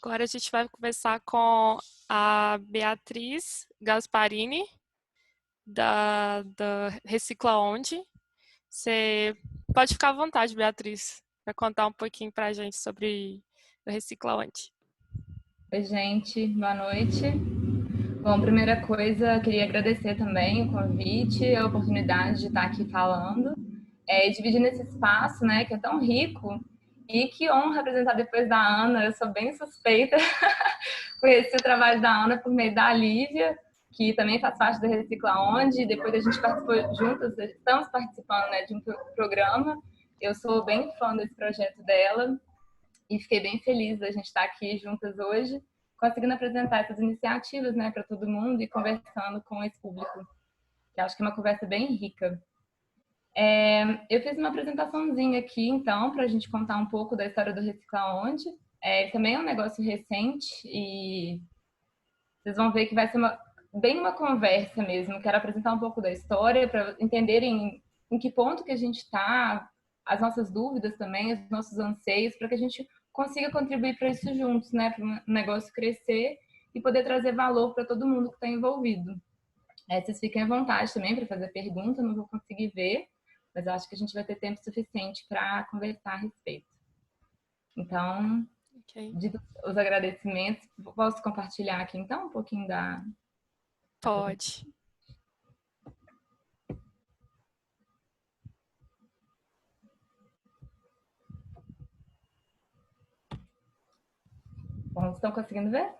Agora a gente vai conversar com a Beatriz Gasparini, da Recicla Onde. Você pode ficar à vontade, Beatriz, para contar um pouquinho para a gente sobre o Recicla Onde. Oi, gente, boa noite. Bom, primeira coisa, eu queria agradecer também o convite, a oportunidade de estar aqui falando, dividindo esse espaço, né, que é tão rico, e que honra apresentar depois da Ana. Eu sou bem suspeita, conheci o trabalho da Ana por meio da Lívia, que também faz parte da Recicla Onde, depois a gente participou juntas, estamos participando, né, de um programa. Eu sou bem fã desse projeto dela, e fiquei bem feliz da gente estar aqui juntas hoje, conseguindo apresentar essas iniciativas, né, para todo mundo e conversando com esse público, que acho que é uma conversa bem rica. Eu fiz uma apresentaçãozinha aqui, então, para a gente contar um pouco da história do Recicla Onde. Também é um negócio recente e vocês vão ver que vai ser bem uma conversa mesmo. Quero apresentar um pouco da história para entenderem em que ponto que a gente está, as nossas dúvidas também, os nossos anseios, para que a gente consiga contribuir para isso juntos, né? Para o negócio crescer e poder trazer valor para todo mundo que está envolvido. Vocês fiquem à vontade também para fazer pergunta, não vou conseguir ver, mas acho que a gente vai ter tempo suficiente para conversar a respeito. Então, Okay. dito os agradecimentos, posso compartilhar aqui então um pouquinho da... Pode. Bom, estão conseguindo ver?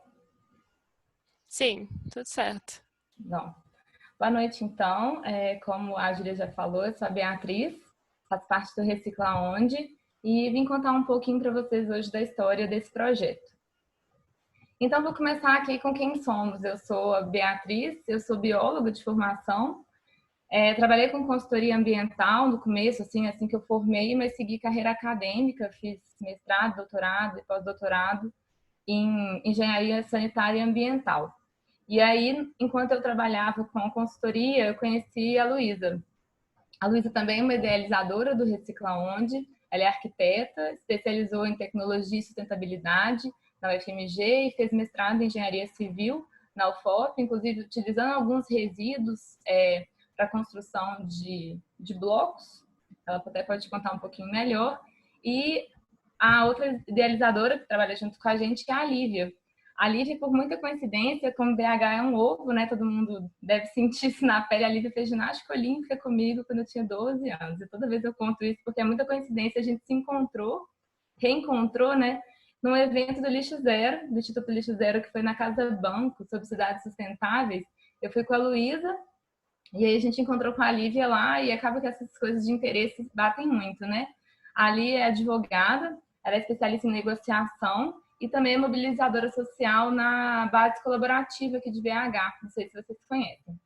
Sim, tudo certo. Não. Boa noite, então. Como a Júlia já falou, eu sou a Beatriz, faço parte do Recicla Onde e vim contar um pouquinho para vocês hoje da história desse projeto. Então, vou começar aqui com quem somos. Eu sou a Beatriz, eu sou bióloga de formação. Trabalhei com consultoria ambiental no começo, assim que eu formei, mas segui carreira acadêmica, fiz mestrado, doutorado e pós-doutorado em engenharia sanitária e ambiental. E aí, enquanto eu trabalhava com a consultoria, eu conheci a Luísa. A Luísa também é uma idealizadora do Recicla Onde. Ela é arquiteta, especializou em tecnologia e sustentabilidade na UFMG e fez mestrado em engenharia civil na UFOP, inclusive utilizando alguns resíduos para a construção de blocos. Ela até pode contar um pouquinho melhor. E a outra idealizadora que trabalha junto com a gente é a Lívia. A Lívia, por muita coincidência, como BH é um ovo, né? Todo mundo deve sentir isso na pele. A Lívia fez ginástica olímpica comigo quando eu tinha 12 anos. E toda vez eu conto isso porque é muita coincidência. A gente se encontrou, reencontrou, né? Num evento do Lixo Zero, do Instituto Lixo Zero, que foi na Casa Banco, sobre cidades sustentáveis. Eu fui com a Luísa e aí a gente encontrou com a Lívia lá e acaba que essas coisas de interesse batem muito, né? A Lívia é advogada, ela é especialista em negociação e também é mobilizadora social na base colaborativa aqui de BH. Não sei se vocês conhecem.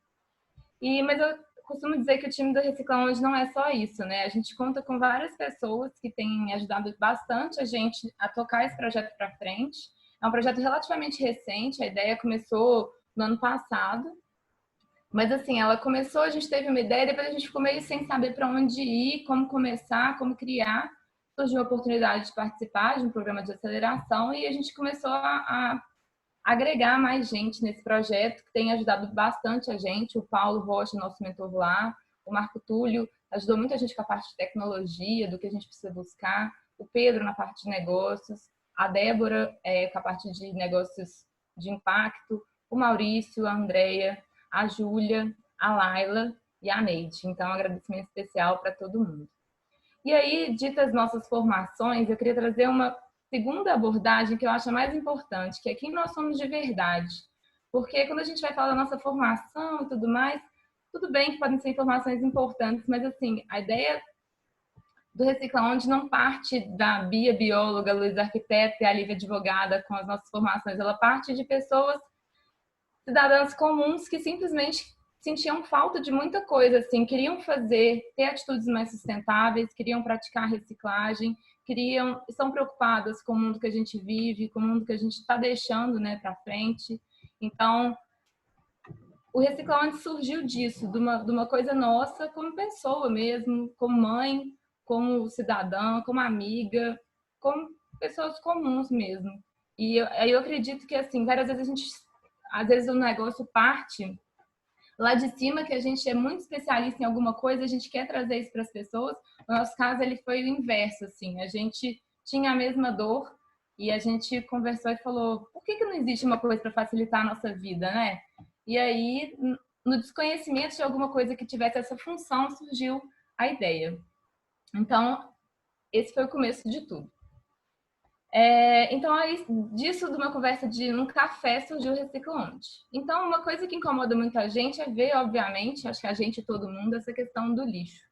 Mas eu costumo dizer que o time do Recicla Onde não é só isso, né? A gente conta com várias pessoas que têm ajudado bastante a gente a tocar esse projeto para frente. É um projeto relativamente recente, a ideia começou no ano passado. Mas assim, ela começou, a gente teve uma ideia, depois a gente ficou meio sem saber para onde ir, como começar, como criar. Surgiu a oportunidade de participar de um programa de aceleração e a gente começou a agregar mais gente nesse projeto, que tem ajudado bastante a gente. O Paulo Rocha, nosso mentor lá, o Marco Túlio, ajudou muita gente com a parte de tecnologia, do que a gente precisa buscar. O Pedro na parte de negócios, a Débora com a parte de negócios de impacto, o Maurício, a Andrea, a Júlia, a Laila e a Neide. Então, um agradecimento especial para todo mundo. E aí, ditas nossas formações, eu queria trazer uma segunda abordagem que eu acho a mais importante, que é quem nós somos de verdade. Porque quando a gente vai falar da nossa formação e tudo mais, tudo bem que podem ser informações importantes, mas assim, a ideia do Recicla Onde não parte da Bia, bióloga, Luísa, arquiteta e a Lívia, advogada, com as nossas formações. Ela parte de pessoas, cidadãos comuns, que simplesmente sentiam falta de muita coisa, assim, queriam ter atitudes mais sustentáveis, queriam praticar reciclagem, estão preocupadas com o mundo que a gente vive, com o mundo que a gente está deixando, né, para frente. Então, o Recicla Onde surgiu disso, de uma coisa nossa como pessoa mesmo, como mãe, como cidadã, como amiga, como pessoas comuns mesmo. E aí eu acredito que, assim, várias vezes às vezes o negócio parte lá de cima, que a gente é muito especialista em alguma coisa, a gente quer trazer isso para as pessoas. No nosso caso, ele foi o inverso, assim, a gente tinha a mesma dor e a gente conversou e falou, por que não existe uma coisa para facilitar a nossa vida, né? E aí, no desconhecimento de alguma coisa que tivesse essa função, surgiu a ideia. Então, esse foi o começo de tudo. Então, aí, disso, de uma conversa de um café, surgiu o Reciclonte. Então, uma coisa que incomoda muito a gente é ver, obviamente, acho que a gente e todo mundo, essa questão do lixo.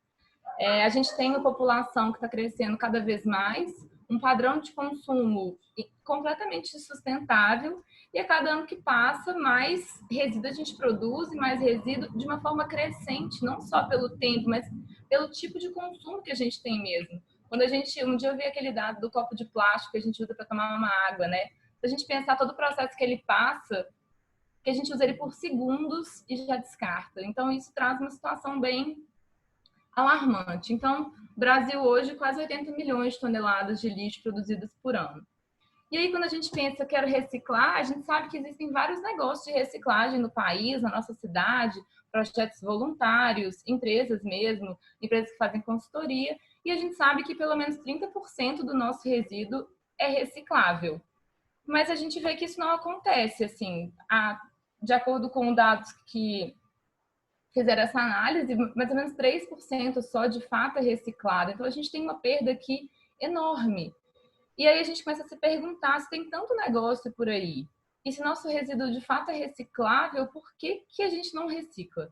A gente tem uma população que está crescendo cada vez mais, um padrão de consumo completamente sustentável, e a cada ano que passa, mais resíduo a gente produz e mais resíduo de uma forma crescente, não só pelo tempo, mas pelo tipo de consumo que a gente tem mesmo. Quando um dia eu vi aquele dado do copo de plástico que a gente usa para tomar uma água, né? Se a gente pensar todo o processo que ele passa, que a gente usa ele por segundos e já descarta. Então, isso traz uma situação bem alarmante. Então, Brasil hoje, quase 80 milhões de toneladas de lixo produzidas por ano. E aí, quando a gente pensa que quero reciclar, a gente sabe que existem vários negócios de reciclagem no país, na nossa cidade, projetos voluntários, empresas mesmo, empresas que fazem consultoria, e a gente sabe que pelo menos 30% do nosso resíduo é reciclável. Mas a gente vê que isso não acontece, assim, de acordo com dados que fizeram essa análise, mais ou menos 3% só de fato é reciclado. Então a gente tem uma perda aqui enorme. E aí a gente começa a se perguntar se tem tanto negócio por aí. E se nosso resíduo de fato é reciclável, por que a gente não recicla?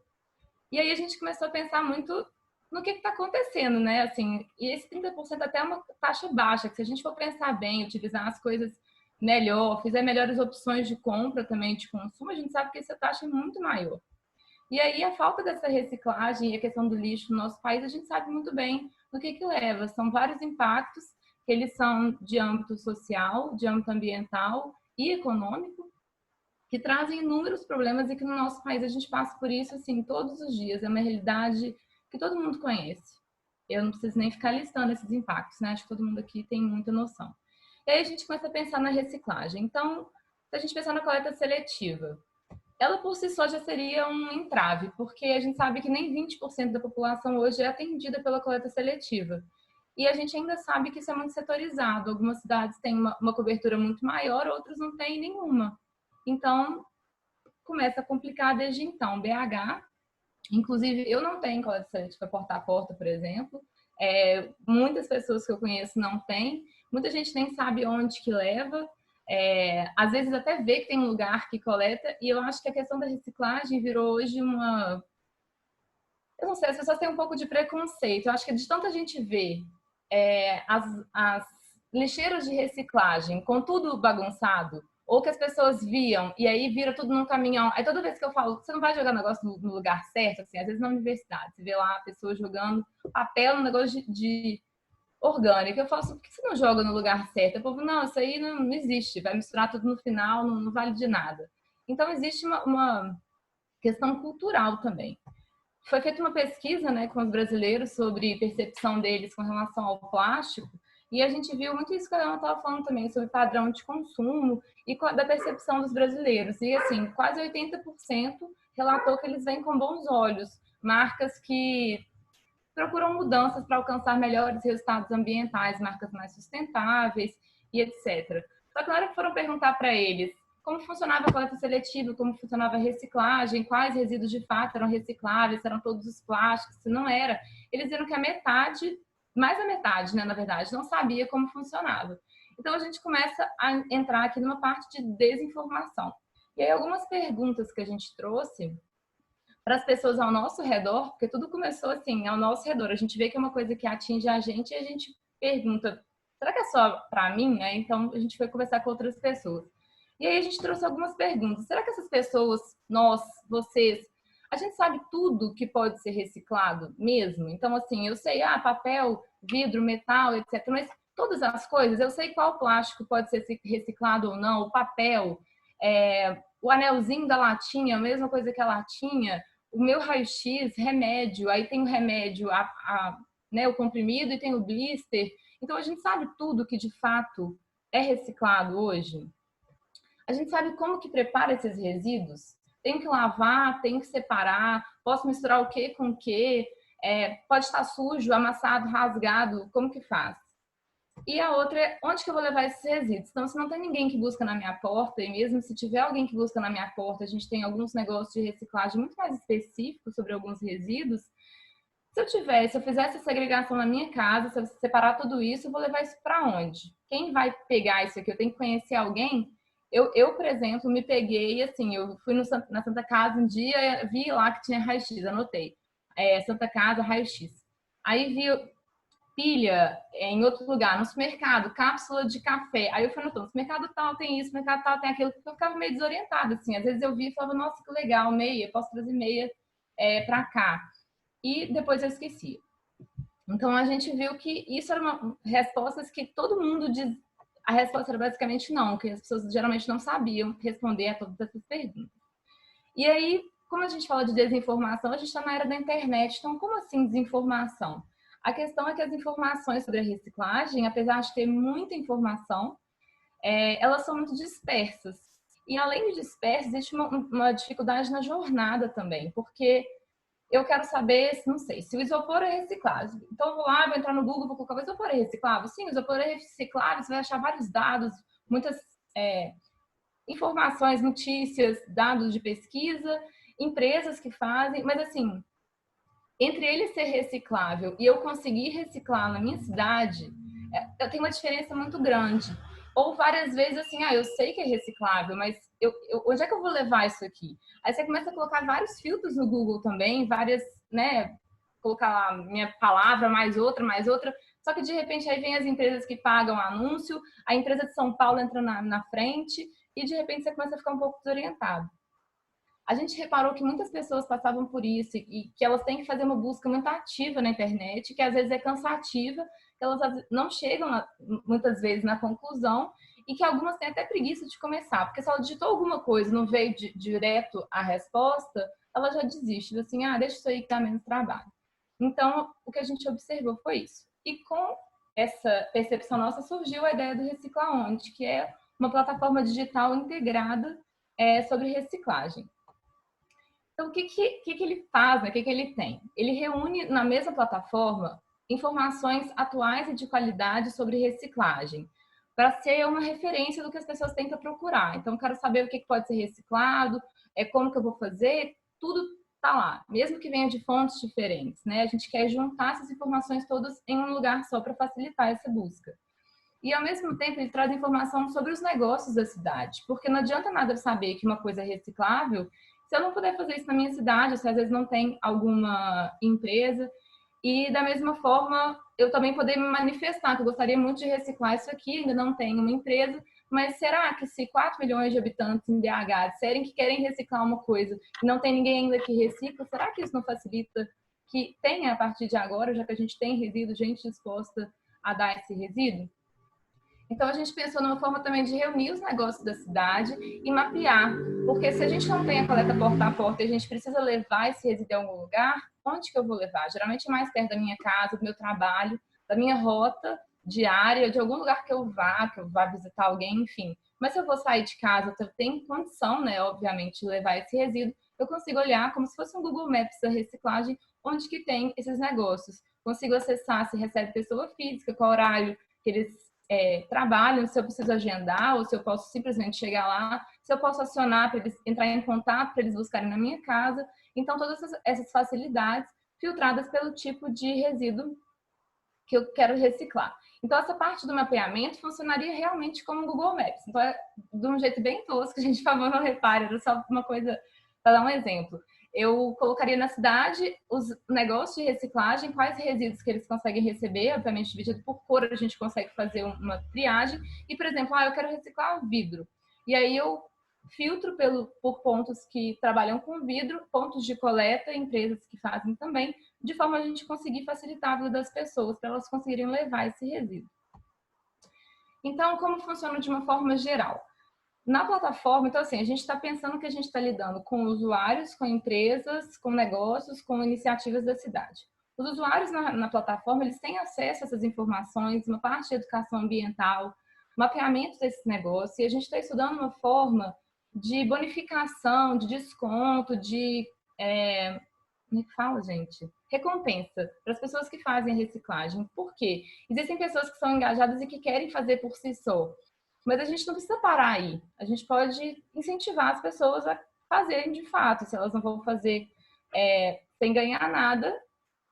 E aí a gente começou a pensar muito no que está acontecendo, né? Assim, e esse 30% até é uma taxa baixa, que se a gente for pensar bem, utilizar as coisas melhor, fizer melhores opções de compra também, de consumo, a gente sabe que essa taxa é muito maior. E aí a falta dessa reciclagem e a questão do lixo no nosso país, a gente sabe muito bem do que leva. São vários impactos, que eles são de âmbito social, de âmbito ambiental e econômico, que trazem inúmeros problemas e que no nosso país a gente passa por isso assim todos os dias. É uma realidade que todo mundo conhece. Eu não preciso nem ficar listando esses impactos, né? Acho que todo mundo aqui tem muita noção. E aí a gente começa a pensar na reciclagem. Então, se a gente pensar na coleta seletiva, ela por si só já seria um entrave, porque a gente sabe que nem 20% da população hoje é atendida pela coleta seletiva. E a gente ainda sabe que isso é muito setorizado. Algumas cidades têm uma cobertura muito maior, outras não têm nenhuma. Então, começa a complicar desde então. BH, inclusive, eu não tenho coleta seletiva porta a porta, por exemplo. Muitas pessoas que eu conheço não têm. Muita gente nem sabe onde que leva. Às vezes até vê que tem um lugar que coleta, e eu acho que a questão da reciclagem virou hoje uma... Eu não sei, as pessoas têm um pouco de preconceito. Eu acho que de tanta gente ver as lixeiras de reciclagem com tudo bagunçado, ou que as pessoas viam e aí vira tudo num caminhão. Aí toda vez que eu falo, você não vai jogar negócio no lugar certo, assim, às vezes na universidade, você vê lá a pessoa jogando papel no negócio de orgânica. Eu falo assim, por que você não joga no lugar certo? O povo, não, isso aí não existe, vai misturar tudo no final, não vale de nada. Então, existe uma questão cultural também. Foi feita uma pesquisa, né, com os brasileiros sobre percepção deles com relação ao plástico, e a gente viu muito isso que a Ana estava falando também, sobre padrão de consumo e da percepção dos brasileiros. E, assim, quase 80% relatou que eles veem com bons olhos marcas que procuram mudanças para alcançar melhores resultados ambientais, marcas mais sustentáveis e etc. Só que na hora que foram perguntar para eles como funcionava a coleta seletiva, como funcionava a reciclagem, quais resíduos de fato eram recicláveis, se eram todos os plásticos, se não era, eles viram que a metade, mais a metade, né, na verdade, não sabia como funcionava. Então a gente começa a entrar aqui numa parte de desinformação. E aí algumas perguntas que a gente trouxe para as pessoas ao nosso redor, porque tudo começou assim, ao nosso redor. A gente vê que é uma coisa que atinge a gente e a gente pergunta, será que é só para mim? Então a gente foi conversar com outras pessoas. E aí a gente trouxe algumas perguntas. Será que essas pessoas, nós, vocês, a gente sabe tudo que pode ser reciclado mesmo? Então, assim, eu sei, papel, vidro, metal, etc. Mas todas as coisas, eu sei qual plástico pode ser reciclado ou não, o papel, o anelzinho da latinha, a mesma coisa que a latinha, o meu raio-x, remédio, aí tem o remédio, né, o comprimido e tem o blister. Então, a gente sabe tudo que de fato é reciclado hoje. A gente sabe como que prepara esses resíduos? Tenho que lavar, tenho que separar, posso misturar o que com o que? Pode estar sujo, amassado, rasgado, como que faz? E a outra é onde que eu vou levar esses resíduos? Então, se não tem ninguém que busca na minha porta, e mesmo se tiver alguém que busca na minha porta, a gente tem alguns negócios de reciclagem muito mais específicos sobre alguns resíduos. Se eu fizer essa segregação na minha casa, se eu separar tudo isso, eu vou levar isso para onde? Quem vai pegar isso aqui? Eu tenho que conhecer alguém? Por exemplo, me peguei, assim, eu fui na Santa Casa um dia, vi lá que tinha raio-x, anotei. Santa Casa, raio-x. Aí vi pilha em outro lugar, no supermercado, cápsula de café. Aí eu fui anotando, supermercado tal tem isso, supermercado tal tem aquilo. Eu ficava meio desorientada, assim. Às vezes eu vi e falava, nossa, que legal, meia, posso trazer meia para cá. E depois eu esquecia. Então a gente viu que isso era uma respostas que todo mundo diz. A resposta era basicamente não, que as pessoas geralmente não sabiam responder a todas essas perguntas. E aí, como a gente fala de desinformação, a gente está na era da internet. Então, como assim desinformação? A questão é que as informações sobre a reciclagem, apesar de ter muita informação, elas são muito dispersas. E além de dispersas, existe uma dificuldade na jornada também, porque eu quero saber, não sei, se o isopor é reciclável. Então, eu vou lá, vou entrar no Google, vou colocar o isopor é reciclável? Sim, o isopor é reciclável, você vai achar vários dados, muitas informações, notícias, dados de pesquisa, empresas que fazem, mas assim, entre ele ser reciclável e eu conseguir reciclar na minha cidade, eu tenho uma diferença muito grande. Ou várias vezes assim, eu sei que é reciclável, mas onde é que eu vou levar isso aqui? Aí você começa a colocar vários filtros no Google também, várias, né? Colocar lá minha palavra, mais outra, mais outra. Só que de repente aí vem as empresas que pagam anúncio, a empresa de São Paulo entra na frente e de repente você começa a ficar um pouco desorientado. A gente reparou que muitas pessoas passavam por isso e que elas têm que fazer uma busca muito ativa na internet, que às vezes é cansativa, que elas não chegam muitas vezes na conclusão e que algumas têm até preguiça de começar, porque se ela digitou alguma coisa e não veio direto a resposta, ela já desiste, assim, deixa isso aí que dá menos trabalho. Então, o que a gente observou foi isso. E com essa percepção nossa surgiu a ideia do Recicla Onde, que é uma plataforma digital integrada sobre reciclagem. Então, o que ele faz, né? O que ele tem? Ele reúne na mesma plataforma informações atuais e de qualidade sobre reciclagem, para ser uma referência do que as pessoas têm para procurar. Então, quero saber o que pode ser reciclado, como que eu vou fazer, tudo está lá, mesmo que venha de fontes diferentes, né? A gente quer juntar essas informações todas em um lugar só para facilitar essa busca. E, ao mesmo tempo, ele traz informação sobre os negócios da cidade, porque não adianta nada saber que uma coisa é reciclável se eu não puder fazer isso na minha cidade, ou se às vezes não tem alguma empresa. E, da mesma forma, eu também poder me manifestar, que eu gostaria muito de reciclar isso aqui, ainda não tenho uma empresa, mas será que se 4 milhões de habitantes em BH disserem que querem reciclar uma coisa e não tem ninguém ainda que recicla, será que isso não facilita que tenha, a partir de agora, já que a gente tem resíduo, gente disposta a dar esse resíduo? Então, a gente pensou numa forma também de reunir os negócios da cidade e mapear. Porque se a gente não tem a coleta porta a porta e a gente precisa levar esse resíduo em algum lugar, onde que eu vou levar? Geralmente é mais perto da minha casa, do meu trabalho, da minha rota diária, de algum lugar que eu vá visitar alguém, enfim. Mas se eu vou sair de casa, eu tenho condição, né, obviamente, de levar esse resíduo, eu consigo olhar como se fosse um Google Maps da reciclagem, onde que tem esses negócios. Consigo acessar se recebe pessoa física, qual horário que eles trabalham, se eu preciso agendar ou se eu posso simplesmente chegar lá, se eu posso acionar para eles entrar em contato, para eles buscarem na minha casa. Então, todas essas facilidades filtradas pelo tipo de resíduo que eu quero reciclar. Então, essa parte do mapeamento funcionaria realmente como um Google Maps. Então, de um jeito bem tosco, a gente, por favor, não repare, era só uma coisa para dar um exemplo. Eu colocaria na cidade os negócios de reciclagem, quais resíduos que eles conseguem receber, obviamente dividido por cor, a gente consegue fazer uma triagem. E, por exemplo, eu quero reciclar vidro. E aí eu filtro por pontos que trabalham com vidro, pontos de coleta, empresas que fazem também, de forma a gente conseguir facilitar a vida das pessoas, para elas conseguirem levar esse resíduo. Então, como funciona de uma forma geral? Na plataforma, então assim, a gente está pensando que a gente está lidando com usuários, com empresas, com negócios, com iniciativas da cidade. Os usuários na plataforma, eles têm acesso a essas informações, uma parte de educação ambiental, mapeamento desses negócios, e a gente está estudando uma forma de bonificação, de desconto, de como é que fala, gente? Recompensa para as pessoas que fazem reciclagem. Por quê? Existem pessoas que são engajadas e que querem fazer por si só. Mas a gente não precisa parar aí. A gente pode incentivar as pessoas a fazerem de fato. Se elas não vão fazer sem ganhar nada,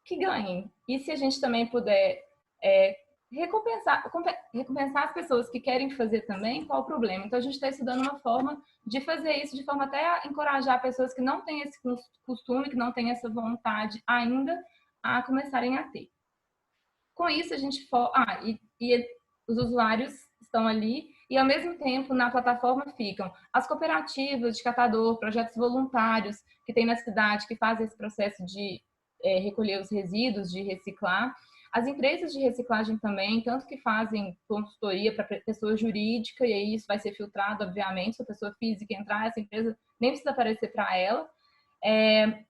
que ganhem. E se a gente também puder recompensar as pessoas que querem fazer também, qual o problema? Então a gente está estudando uma forma de fazer isso de forma até a encorajar pessoas que não têm esse costume, que não têm essa vontade ainda, a começarem a ter. Com isso, a gente... e os usuários estão ali e, ao mesmo tempo, na plataforma ficam as cooperativas de catador, projetos voluntários que tem na cidade, que fazem esse processo de recolher os resíduos, de reciclar. As empresas de reciclagem também, tanto que fazem consultoria para pessoa jurídica, e aí isso vai ser filtrado, obviamente, se a pessoa física entrar, essa empresa nem precisa aparecer para ela.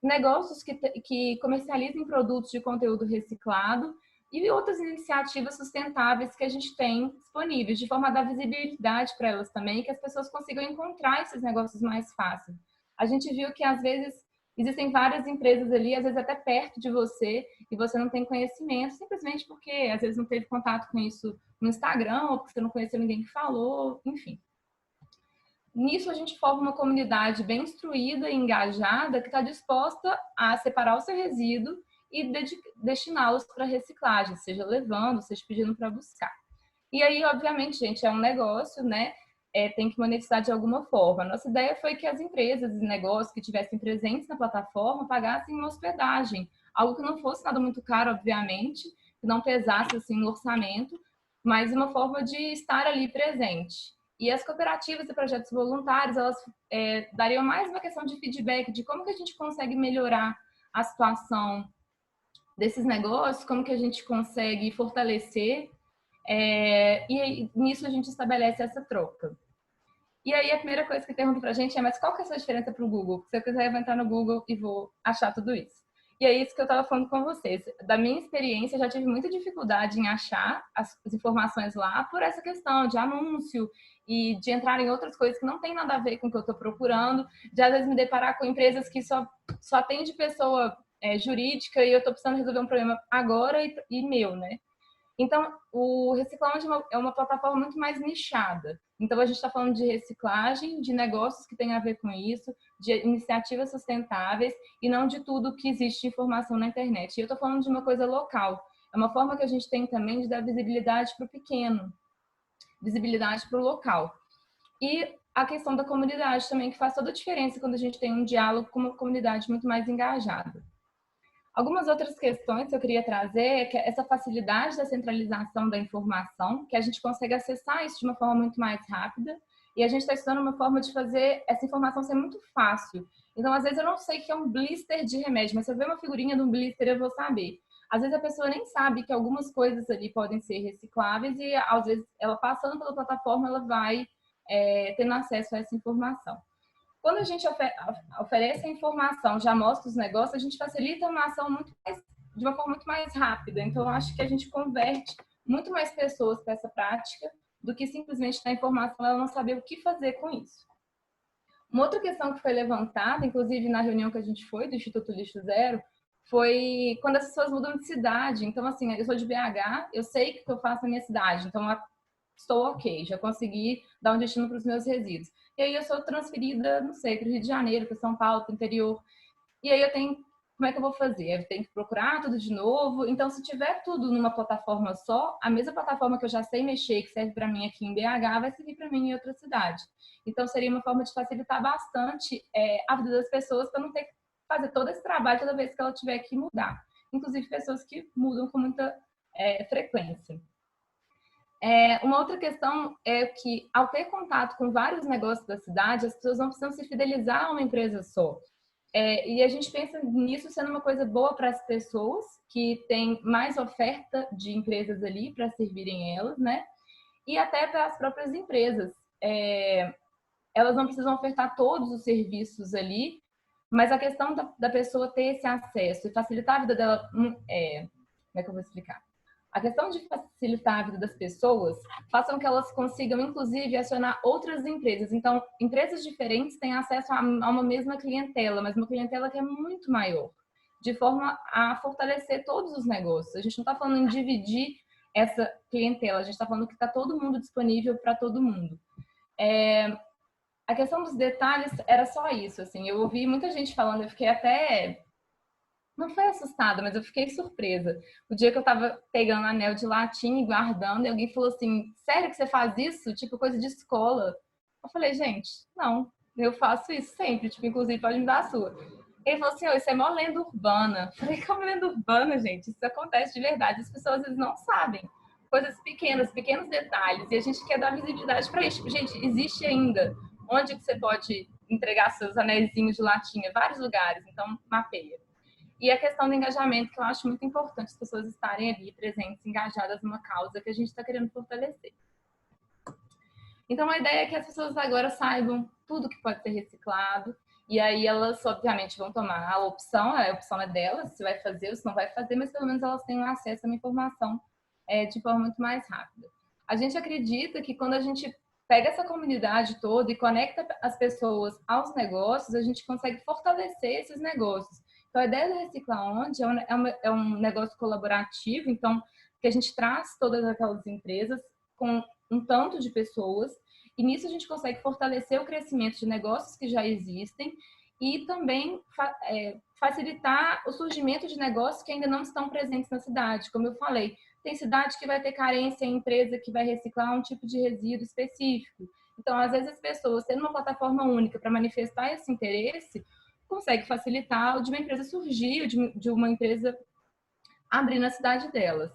Negócios que comercializem produtos de conteúdo reciclado e outras iniciativas sustentáveis que a gente tem disponíveis, de forma a dar visibilidade para elas também, que as pessoas consigam encontrar esses negócios mais fácil. A gente viu que, às vezes, existem várias empresas ali, às vezes até perto de você, e você não tem conhecimento, simplesmente porque, às vezes, não teve contato com isso no Instagram, ou porque você não conheceu ninguém que falou, enfim. Nisso, a gente forma uma comunidade bem instruída e engajada que está disposta a separar o seu resíduo e destiná-los para reciclagem, seja levando, seja pedindo para buscar. E aí, obviamente, gente, é um negócio, né? Tem que monetizar de alguma forma. Nossa ideia foi que as empresas e negócios que estivessem presentes na plataforma pagassem uma hospedagem, algo que não fosse nada muito caro, obviamente, que não pesasse assim no orçamento, mas uma forma de estar ali presente. E as cooperativas e projetos voluntários, elas dariam mais uma questão de feedback de como que a gente consegue melhorar a situação desses negócios, como que a gente consegue fortalecer, e nisso a gente estabelece essa troca. E aí a primeira coisa que pergunta pra gente é, mas qual que é a sua diferença para o Google? Se eu quiser, eu vou entrar no Google e vou achar tudo isso. E é isso que eu estava falando com vocês. Da minha experiência, eu já tive muita dificuldade em achar as informações lá por essa questão de anúncio e de entrar em outras coisas que não tem nada a ver com o que eu estou procurando, de às vezes me deparar com empresas que só atende pessoa jurídica e eu estou precisando resolver um problema agora e meu, né? Então, o Reciclonde é uma plataforma muito mais nichada. Então, a gente está falando de reciclagem, de negócios que têm a ver com isso, de iniciativas sustentáveis e não de tudo que existe de informação na internet. E eu estou falando de uma coisa local. É uma forma que a gente tem também de dar visibilidade para o pequeno, visibilidade para o local. E a questão da comunidade também, que faz toda a diferença quando a gente tem um diálogo com uma comunidade muito mais engajada. Algumas outras questões que eu queria trazer é que essa facilidade da centralização da informação, que a gente consegue acessar isso de uma forma muito mais rápida, e a gente está estudando uma forma de fazer essa informação ser muito fácil. Então, às vezes, eu não sei que é um blister de remédio, mas se eu ver uma figurinha de um blister, eu vou saber. Às vezes, a pessoa nem sabe que algumas coisas ali podem ser recicláveis e, às vezes, ela passando pela plataforma, ela vai tendo acesso a essa informação. Quando a gente oferece a informação, já mostra os negócios, a gente facilita uma ação de uma forma muito mais rápida. Então, eu acho que a gente converte muito mais pessoas para essa prática do que simplesmente dar informação e ela não saber o que fazer com isso. Uma outra questão que foi levantada, inclusive na reunião que a gente foi do Instituto Lixo Zero, foi quando as pessoas mudam de cidade. Então, assim, eu sou de BH, eu sei o que eu faço na minha cidade, então estou ok, já consegui dar um destino para os meus resíduos. E aí eu sou transferida, não sei, para o Rio de Janeiro, para São Paulo, para o interior. E aí eu tenho, como é que eu vou fazer? Eu tenho que procurar tudo de novo. Então, se tiver tudo numa plataforma só, a mesma plataforma que eu já sei mexer, que serve para mim aqui em BH, vai servir para mim em outra cidade. Então, seria uma forma de facilitar bastante a vida das pessoas para não ter que fazer todo esse trabalho toda vez que ela tiver que mudar. Inclusive, pessoas que mudam com muita frequência. Uma outra questão é que, ao ter contato com vários negócios da cidade, as pessoas não precisam se fidelizar a uma empresa só. E a gente pensa nisso sendo uma coisa boa para as pessoas, que têm mais oferta de empresas ali para servirem elas, né? E até para as próprias empresas. Elas não precisam ofertar todos os serviços ali, mas a questão da pessoa ter esse acesso e facilitar a vida dela... como é que eu vou explicar? A questão de facilitar a vida das pessoas faça com que elas consigam, inclusive, acionar outras empresas. Então, empresas diferentes têm acesso a uma mesma clientela, mas uma clientela que é muito maior, de forma a fortalecer todos os negócios. A gente não está falando em dividir essa clientela, a gente está falando que está todo mundo disponível para todo mundo. A questão dos detalhes era só isso, assim. Eu ouvi muita gente falando, eu fiquei até... Não foi assustada, mas eu fiquei surpresa. O dia que eu tava pegando anel de latinha e guardando, e alguém falou assim, sério que você faz isso? Tipo, coisa de escola. Eu falei, gente, não, eu faço isso sempre, tipo, inclusive pode me dar a sua. Ele falou assim, oh, isso é mó lenda urbana. Eu falei, como lenda urbana, gente? Isso acontece de verdade, as pessoas às vezes não sabem. Coisas pequenas, pequenos detalhes, e a gente quer dar visibilidade para isso. Tipo, gente, existe ainda. Onde que você pode entregar seus anéisinhos de latinha? Vários lugares, então mapeia. E a questão do engajamento, que eu acho muito importante as pessoas estarem ali presentes, engajadas numa causa que a gente está querendo fortalecer. Então, a ideia é que as pessoas agora saibam tudo que pode ser reciclado, e aí elas, obviamente, vão tomar a opção é delas, se vai fazer ou se não vai fazer, mas pelo menos elas tenham acesso a uma informação de forma muito mais rápida. A gente acredita que quando a gente pega essa comunidade toda e conecta as pessoas aos negócios, a gente consegue fortalecer esses negócios. Então, a ideia do Recicla Onde é um negócio colaborativo, então, que a gente traz todas aquelas empresas com um tanto de pessoas, e nisso a gente consegue fortalecer o crescimento de negócios que já existem e também facilitar o surgimento de negócios que ainda não estão presentes na cidade. Como eu falei, tem cidade que vai ter carência em empresa que vai reciclar um tipo de resíduo específico. Então, às vezes, as pessoas, tendo uma plataforma única para manifestar esse interesse, consegue facilitar o de uma empresa surgir, de uma empresa abrir na cidade delas.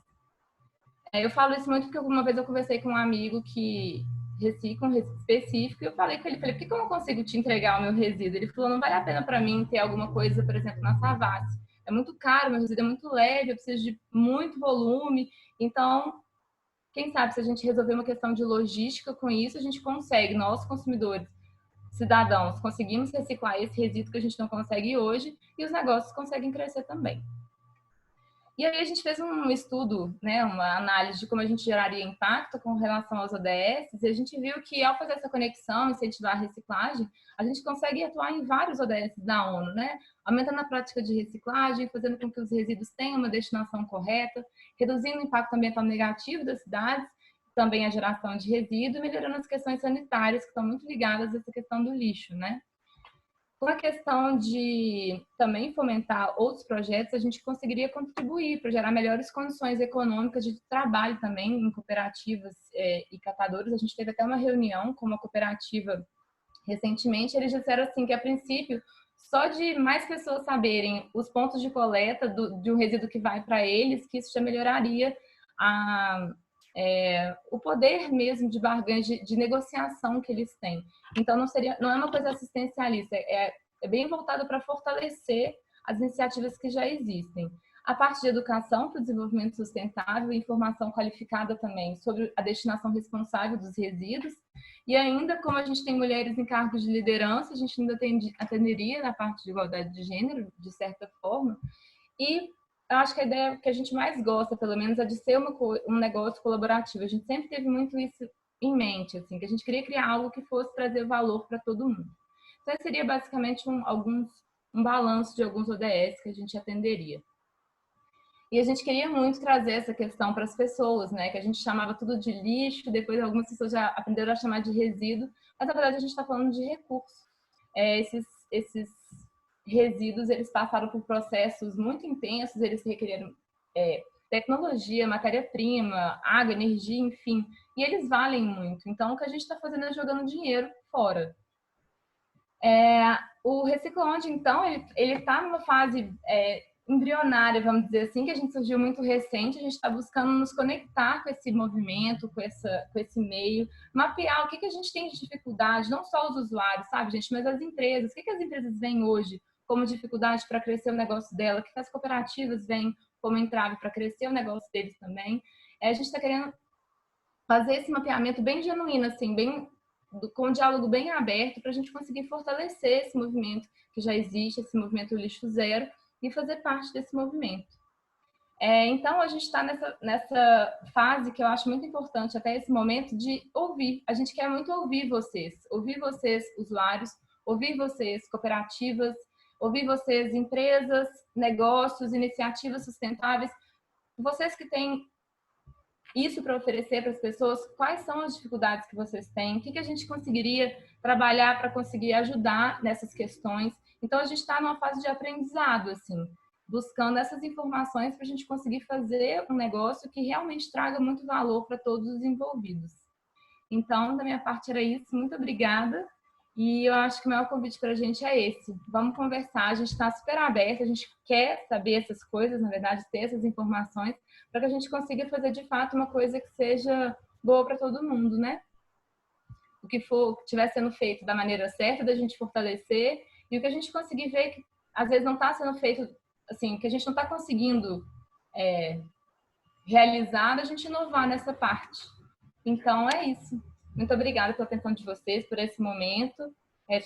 Eu falo isso muito porque uma vez eu conversei com um amigo que recicla um resíduo específico e eu falei com ele, por que eu não consigo te entregar o meu resíduo? Ele falou, não vale a pena para mim ter alguma coisa, por exemplo, na Savassi. É muito caro, meu resíduo é muito leve, eu preciso de muito volume. Então, quem sabe se a gente resolver uma questão de logística com isso, a gente consegue, nós consumidores, cidadãos, conseguimos reciclar esse resíduo que a gente não consegue hoje e os negócios conseguem crescer também. E aí a gente fez um estudo, né, uma análise de como a gente geraria impacto com relação aos ODS, e a gente viu que ao fazer essa conexão, incentivar a reciclagem, a gente consegue atuar em vários ODS da ONU, né? Aumentando a prática de reciclagem, fazendo com que os resíduos tenham uma destinação correta, reduzindo o impacto ambiental negativo das cidades, também a geração de resíduo, e melhorando as questões sanitárias que estão muito ligadas a essa questão do lixo, né? Com a questão de também fomentar outros projetos, a gente conseguiria contribuir para gerar melhores condições econômicas de trabalho também em cooperativas e catadores. A gente teve até uma reunião com uma cooperativa recentemente, eles disseram assim que a princípio só de mais pessoas saberem os pontos de coleta de um resíduo que vai para eles, que isso já melhoraria o poder mesmo de barganha, de negociação que eles têm. Então, não é uma coisa assistencialista, é bem voltado para fortalecer as iniciativas que já existem. A parte de educação para o desenvolvimento sustentável e informação qualificada também sobre a destinação responsável dos resíduos. E ainda, como a gente tem mulheres em cargos de liderança, a gente ainda atenderia na parte de igualdade de gênero, de certa forma. E eu acho que a ideia que a gente mais gosta, pelo menos, é de ser um negócio colaborativo. A gente sempre teve muito isso em mente, assim, que a gente queria criar algo que fosse trazer valor para todo mundo. Então, seria basicamente um balanço de alguns ODS que a gente atenderia. E a gente queria muito trazer essa questão para as pessoas, né? Que a gente chamava tudo de lixo, depois algumas pessoas já aprenderam a chamar de resíduo, mas na verdade a gente está falando de recurso. Esses resíduos, eles passaram por processos muito intensos, eles requereram tecnologia, matéria-prima, água, energia, enfim, e eles valem muito. Então, o que a gente está fazendo é jogando dinheiro fora. O Recicla Onde, então, ele está numa fase embrionária, vamos dizer assim, que a gente surgiu muito recente, a gente está buscando nos conectar com esse movimento, com esse meio, mapear o que a gente tem de dificuldade, não só os usuários, sabe, gente, mas as empresas, o que as empresas veem hoje como dificuldade para crescer o negócio dela, o que as cooperativas veem como entrave para crescer o negócio deles também. A gente está querendo fazer esse mapeamento bem genuíno, assim, com um diálogo bem aberto, para a gente conseguir fortalecer esse movimento que já existe, esse movimento lixo zero, e fazer parte desse movimento. Então, a gente está nessa fase que eu acho muito importante até esse momento de ouvir. A gente quer muito ouvir vocês, usuários, ouvir vocês, cooperativas, ouvir vocês, empresas, negócios, iniciativas sustentáveis. Vocês que têm isso para oferecer para as pessoas, quais são as dificuldades que vocês têm, o que a gente conseguiria trabalhar para conseguir ajudar nessas questões. Então, a gente está numa fase de aprendizado, assim, buscando essas informações para a gente conseguir fazer um negócio que realmente traga muito valor para todos os envolvidos. Então, da minha parte era isso. Muito obrigada. E eu acho que o maior convite para a gente é esse. Vamos conversar. A gente está super aberto. A gente quer saber essas coisas, na verdade, ter essas informações, para que a gente consiga fazer de fato uma coisa que seja boa para todo mundo, né? O que for que estiver sendo feito da maneira certa, da gente fortalecer, e o que a gente conseguir ver que às vezes não está sendo feito, assim, que a gente não está conseguindo realizar, a gente inovar nessa parte. Então, é isso. Muito obrigada pela atenção de vocês, por esse momento.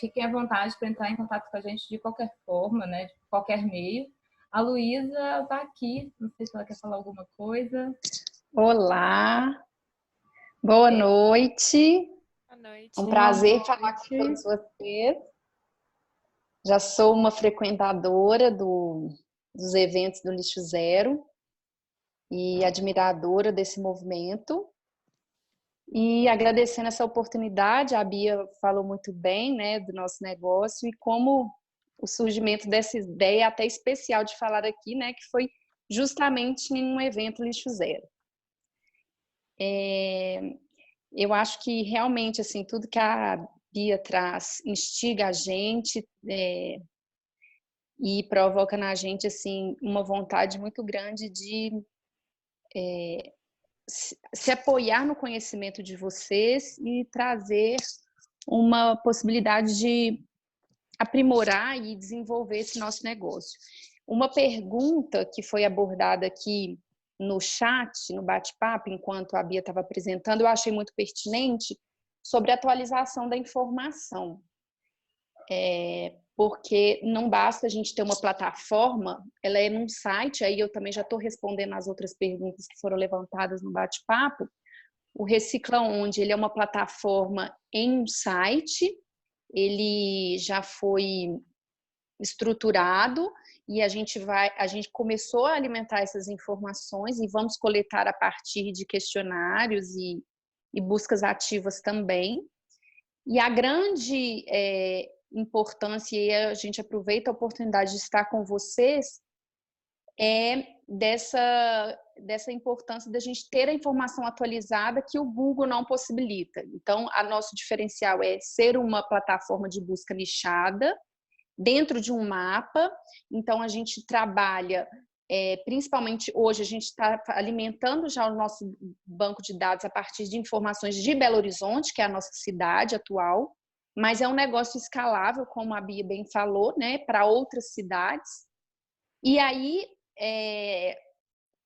Fiquem à vontade para entrar em contato com a gente de qualquer forma, né? De qualquer meio. A Luísa está aqui. Não sei se ela quer falar alguma coisa. Olá, boa noite. Boa noite. Um prazer falar com todos vocês. Já sou uma frequentadora dos eventos do Lixo Zero e admiradora desse movimento. E agradecendo essa oportunidade, a Bia falou muito bem, né, do nosso negócio e como o surgimento dessa ideia até especial de falar aqui, né, que foi justamente em um evento Lixo Zero. Eu acho que realmente, assim, tudo que a Bia traz instiga a gente e provoca na gente, assim, uma vontade muito grande de se apoiar no conhecimento de vocês e trazer uma possibilidade de aprimorar e desenvolver esse nosso negócio. Uma pergunta que foi abordada aqui no chat, no bate-papo, enquanto a Bia estava apresentando, eu achei muito pertinente, sobre a atualização da informação. Porque não basta a gente ter uma plataforma, ela é num site, aí eu também já estou respondendo as outras perguntas que foram levantadas no bate-papo. O Recicla Onde, ele é uma plataforma em um site, ele já foi estruturado e a gente começou a alimentar essas informações e vamos coletar a partir de questionários e buscas ativas também. E a grande importância, e a gente aproveita a oportunidade de estar com vocês, dessa importância da gente ter a informação atualizada que o Google não possibilita. Então, o nosso diferencial é ser uma plataforma de busca nichada, dentro de um mapa. Então, a gente trabalha, principalmente hoje, a gente está alimentando já o nosso banco de dados a partir de informações de Belo Horizonte, que é a nossa cidade atual, mas é um negócio escalável, como a Bia bem falou, né, para outras cidades. E aí,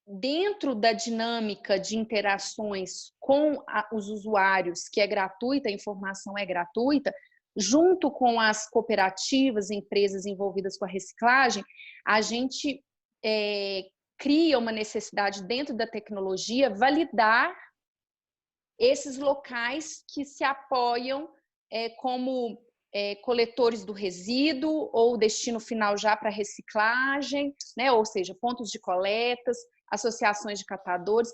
dentro da dinâmica de interações com os usuários, que é gratuita, a informação é gratuita, junto com as cooperativas, empresas envolvidas com a reciclagem, a gente cria uma necessidade dentro da tecnologia validar esses locais que se apoiam como coletores do resíduo ou destino final já para reciclagem, né? Ou seja, pontos de coletas, associações de catadores.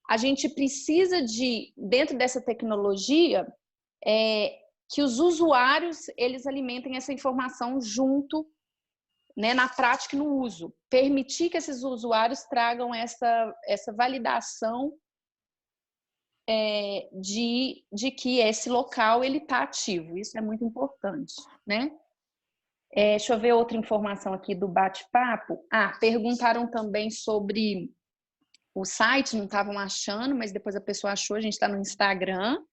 A gente precisa dentro dessa tecnologia, que os usuários eles alimentem essa informação junto, né, na prática e no uso. Permitir que esses usuários tragam essa validação de que esse local ele está ativo. Isso é muito importante, né? Deixa eu ver outra informação aqui do bate-papo. Perguntaram também sobre o site, não estavam achando, mas depois a pessoa achou, a gente está no Instagram,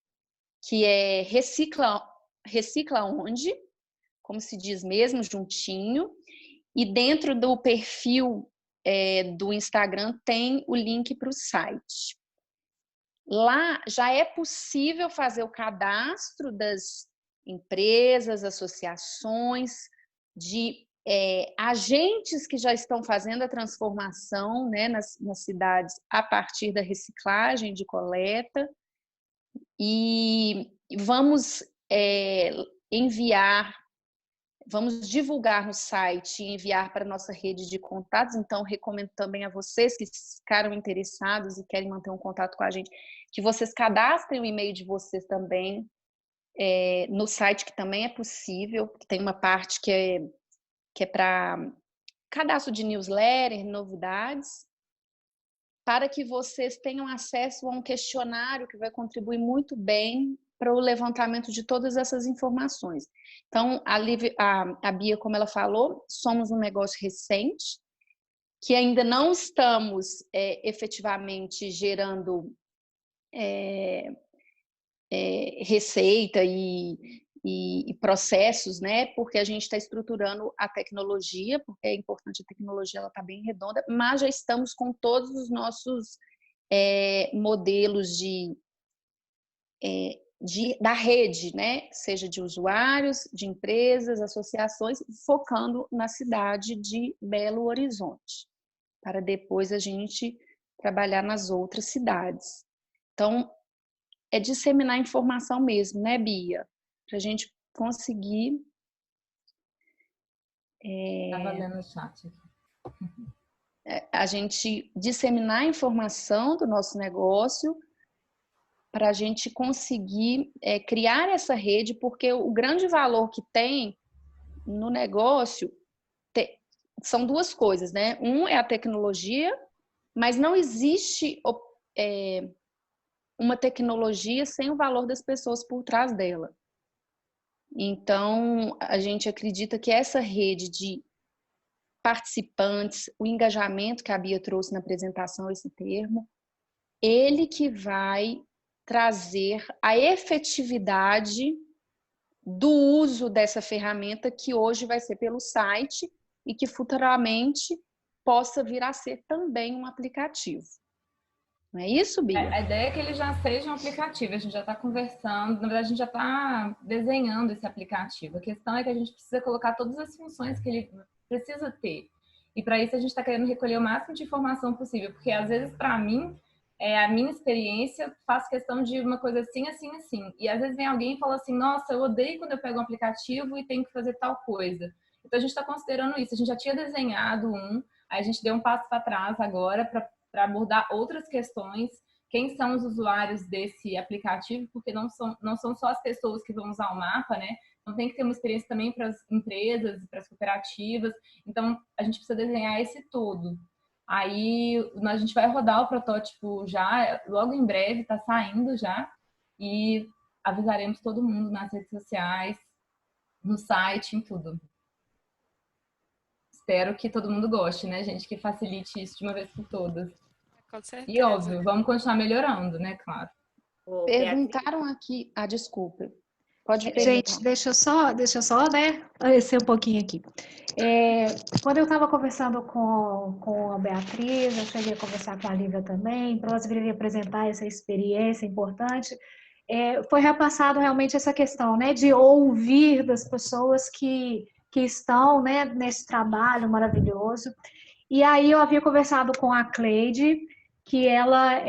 que é Recicla Onde, como se diz mesmo, juntinho. E dentro do perfil do Instagram tem o link para o site. Lá já é possível fazer o cadastro das empresas, associações, de agentes que já estão fazendo a transformação, né, nas cidades a partir da reciclagem de coleta, e vamos vamos divulgar no site e enviar para a nossa rede de contatos. Então, recomendo também a vocês que ficaram interessados e querem manter um contato com a gente, que vocês cadastrem o e-mail de vocês também no site, que também é possível, que tem uma parte que é para cadastro de newsletter, novidades, para que vocês tenham acesso a um questionário que vai contribuir muito bem para o levantamento de todas essas informações. Então, a Bia, como ela falou, somos um negócio recente, que ainda não estamos efetivamente gerando receita e processos, né? Porque a gente está estruturando a tecnologia, porque é importante, a tecnologia ela está bem redonda, mas já estamos com todos os nossos modelos da rede, né? Seja de usuários, de empresas, associações, focando na cidade de Belo Horizonte, para depois a gente trabalhar nas outras cidades. Então, é disseminar informação mesmo, né, Bia? Para a gente conseguir... Estava lendo o chat aqui. A gente disseminar a informação do nosso negócio para a gente conseguir criar essa rede, porque o grande valor que tem no negócio são duas coisas, né? Um é a tecnologia, mas não existe uma tecnologia sem o valor das pessoas por trás dela. Então, a gente acredita que essa rede de participantes, o engajamento que a Bia trouxe na apresentação, esse termo, ele que vai trazer a efetividade do uso dessa ferramenta, que hoje vai ser pelo site e que futuramente possa vir a ser também um aplicativo. Não é isso, Bia? A ideia é que ele já seja um aplicativo, a gente já está conversando, na verdade a gente já está desenhando esse aplicativo. A questão é que a gente precisa colocar todas as funções que ele precisa ter. E para isso a gente está querendo recolher o máximo de informação possível, porque às vezes para mim, a minha experiência faz questão de uma coisa assim, assim, assim. E às vezes vem alguém e fala assim, nossa, eu odeio quando eu pego um aplicativo e tenho que fazer tal coisa. Então a gente está considerando isso, a gente já tinha desenhado aí a gente deu um passo para trás agora para abordar outras questões, quem são os usuários desse aplicativo, porque não são só as pessoas que vão usar o mapa, né? Então tem que ter uma experiência também para as empresas, para as cooperativas. Então a gente precisa desenhar esse todo. Aí a gente vai rodar o protótipo já, logo em breve, está saindo já, e avisaremos todo mundo nas redes sociais, no site, em tudo. Espero que todo mundo goste, né, gente? Que facilite isso de uma vez por todas. Com certeza. E óbvio, vamos continuar melhorando, né, claro. Perguntaram aqui... desculpa. Pode perguntar. Gente, deixa eu só, né, aparecer um pouquinho aqui. Quando eu estava conversando com a Beatriz, eu cheguei a conversar com a Lívia também, para elas virem apresentar essa experiência importante, foi repassado realmente essa questão, né, de ouvir das pessoas que estão, né, nesse trabalho maravilhoso. E aí eu havia conversado com a Cleide, que ela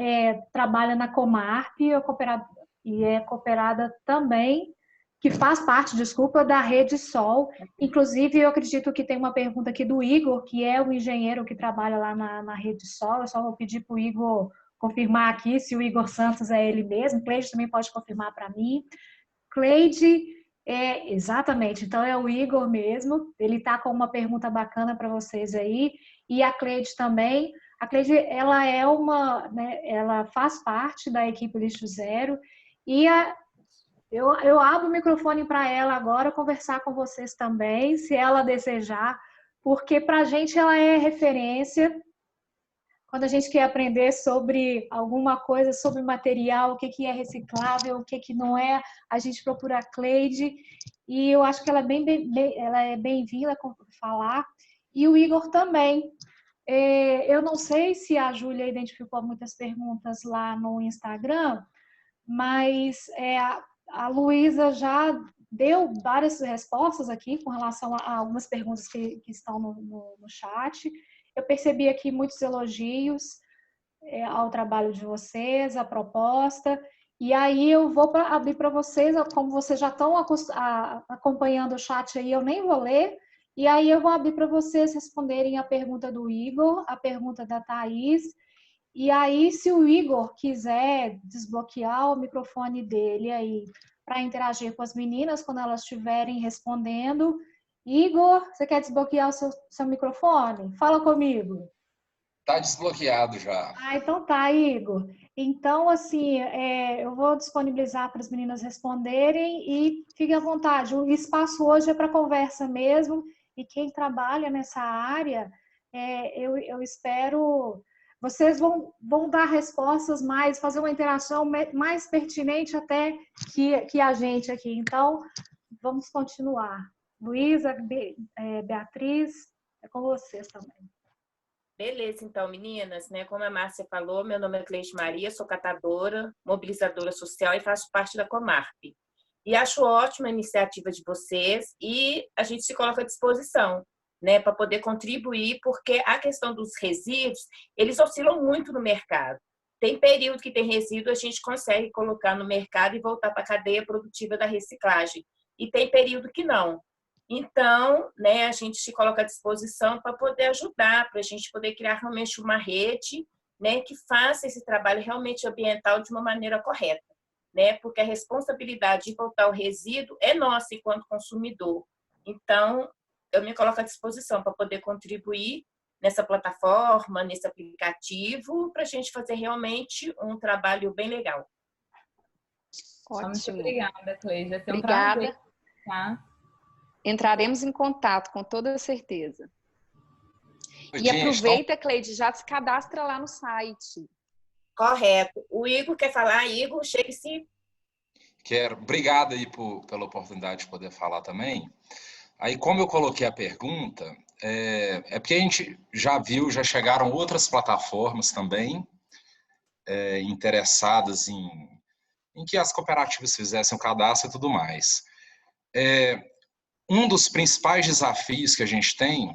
trabalha na Comarp e é cooperada também, que faz parte, desculpa, da Rede Sol. Inclusive, eu acredito que tem uma pergunta aqui do Igor, que é o engenheiro que trabalha lá na Rede Sol. Eu só vou pedir para o Igor confirmar aqui se o Igor Santos é ele mesmo. Cleide também pode confirmar para mim. Cleide, exatamente, então é o Igor mesmo. Ele está com uma pergunta bacana para vocês aí. E a Cleide também. A Cleide, ela né, ela faz parte da equipe Lixo Zero. E eu abro o microfone para ela agora conversar com vocês também, se ela desejar, porque para a gente ela é referência. Quando a gente quer aprender sobre alguma coisa, sobre material, o que é reciclável, o que não é, a gente procura a Cleide. E eu acho que ela é bem-vinda a falar. E o Igor também. Eu não sei se a Júlia identificou muitas perguntas lá no Instagram, mas a Luísa já deu várias respostas aqui com relação a algumas perguntas que estão no chat. Eu percebi aqui muitos elogios ao trabalho de vocês, à proposta. E aí eu vou abrir para vocês, como vocês já estão acompanhando o chat aí, eu nem vou ler. E aí eu vou abrir para vocês responderem a pergunta do Igor, a pergunta da Thaís. E aí, se o Igor quiser desbloquear o microfone dele aí para interagir com as meninas quando elas estiverem respondendo. Igor, você quer desbloquear o seu microfone? Fala comigo. Tá desbloqueado já. Então tá, Igor. Então, assim, eu vou disponibilizar para as meninas responderem e fique à vontade. O espaço hoje é para conversa mesmo e quem trabalha nessa área, eu espero... Vocês vão dar respostas mais, fazer uma interação mais pertinente até que a gente aqui. Então, vamos continuar. Luísa, Beatriz, é com vocês também. Beleza, então, meninas, né? Como a Márcia falou, meu nome é Cleide Maria, sou catadora, mobilizadora social e faço parte da Comarp. E acho ótima a iniciativa de vocês e a gente se coloca à disposição, né, para poder contribuir, porque a questão dos resíduos, eles oscilam muito no mercado. Tem período que tem resíduo, a gente consegue colocar no mercado e voltar para a cadeia produtiva da reciclagem. E tem período que não. Então, né, a gente se coloca à disposição para poder ajudar, para a gente poder criar realmente uma rede, né, que faça esse trabalho realmente ambiental de uma maneira correta, né, porque a responsabilidade de voltar o resíduo é nossa enquanto consumidor. Então, eu me coloco à disposição para poder contribuir nessa plataforma, nesse aplicativo, para a gente fazer realmente um trabalho bem legal. Ótimo. Muito obrigada, Cleide. Vai ser um Obrigada. prazer, tá? Entraremos em contato, com toda certeza. E Gente, aproveita, Cleide, já se cadastra lá no site. Correto. O Igor quer falar? Igor, chegue-se. Quero. Obrigado aí pela oportunidade de poder falar também. Aí, como eu coloquei a pergunta, é porque a gente já viu, já chegaram outras plataformas também interessadas em que as cooperativas fizessem o cadastro e tudo mais. Um dos principais desafios que a gente tem,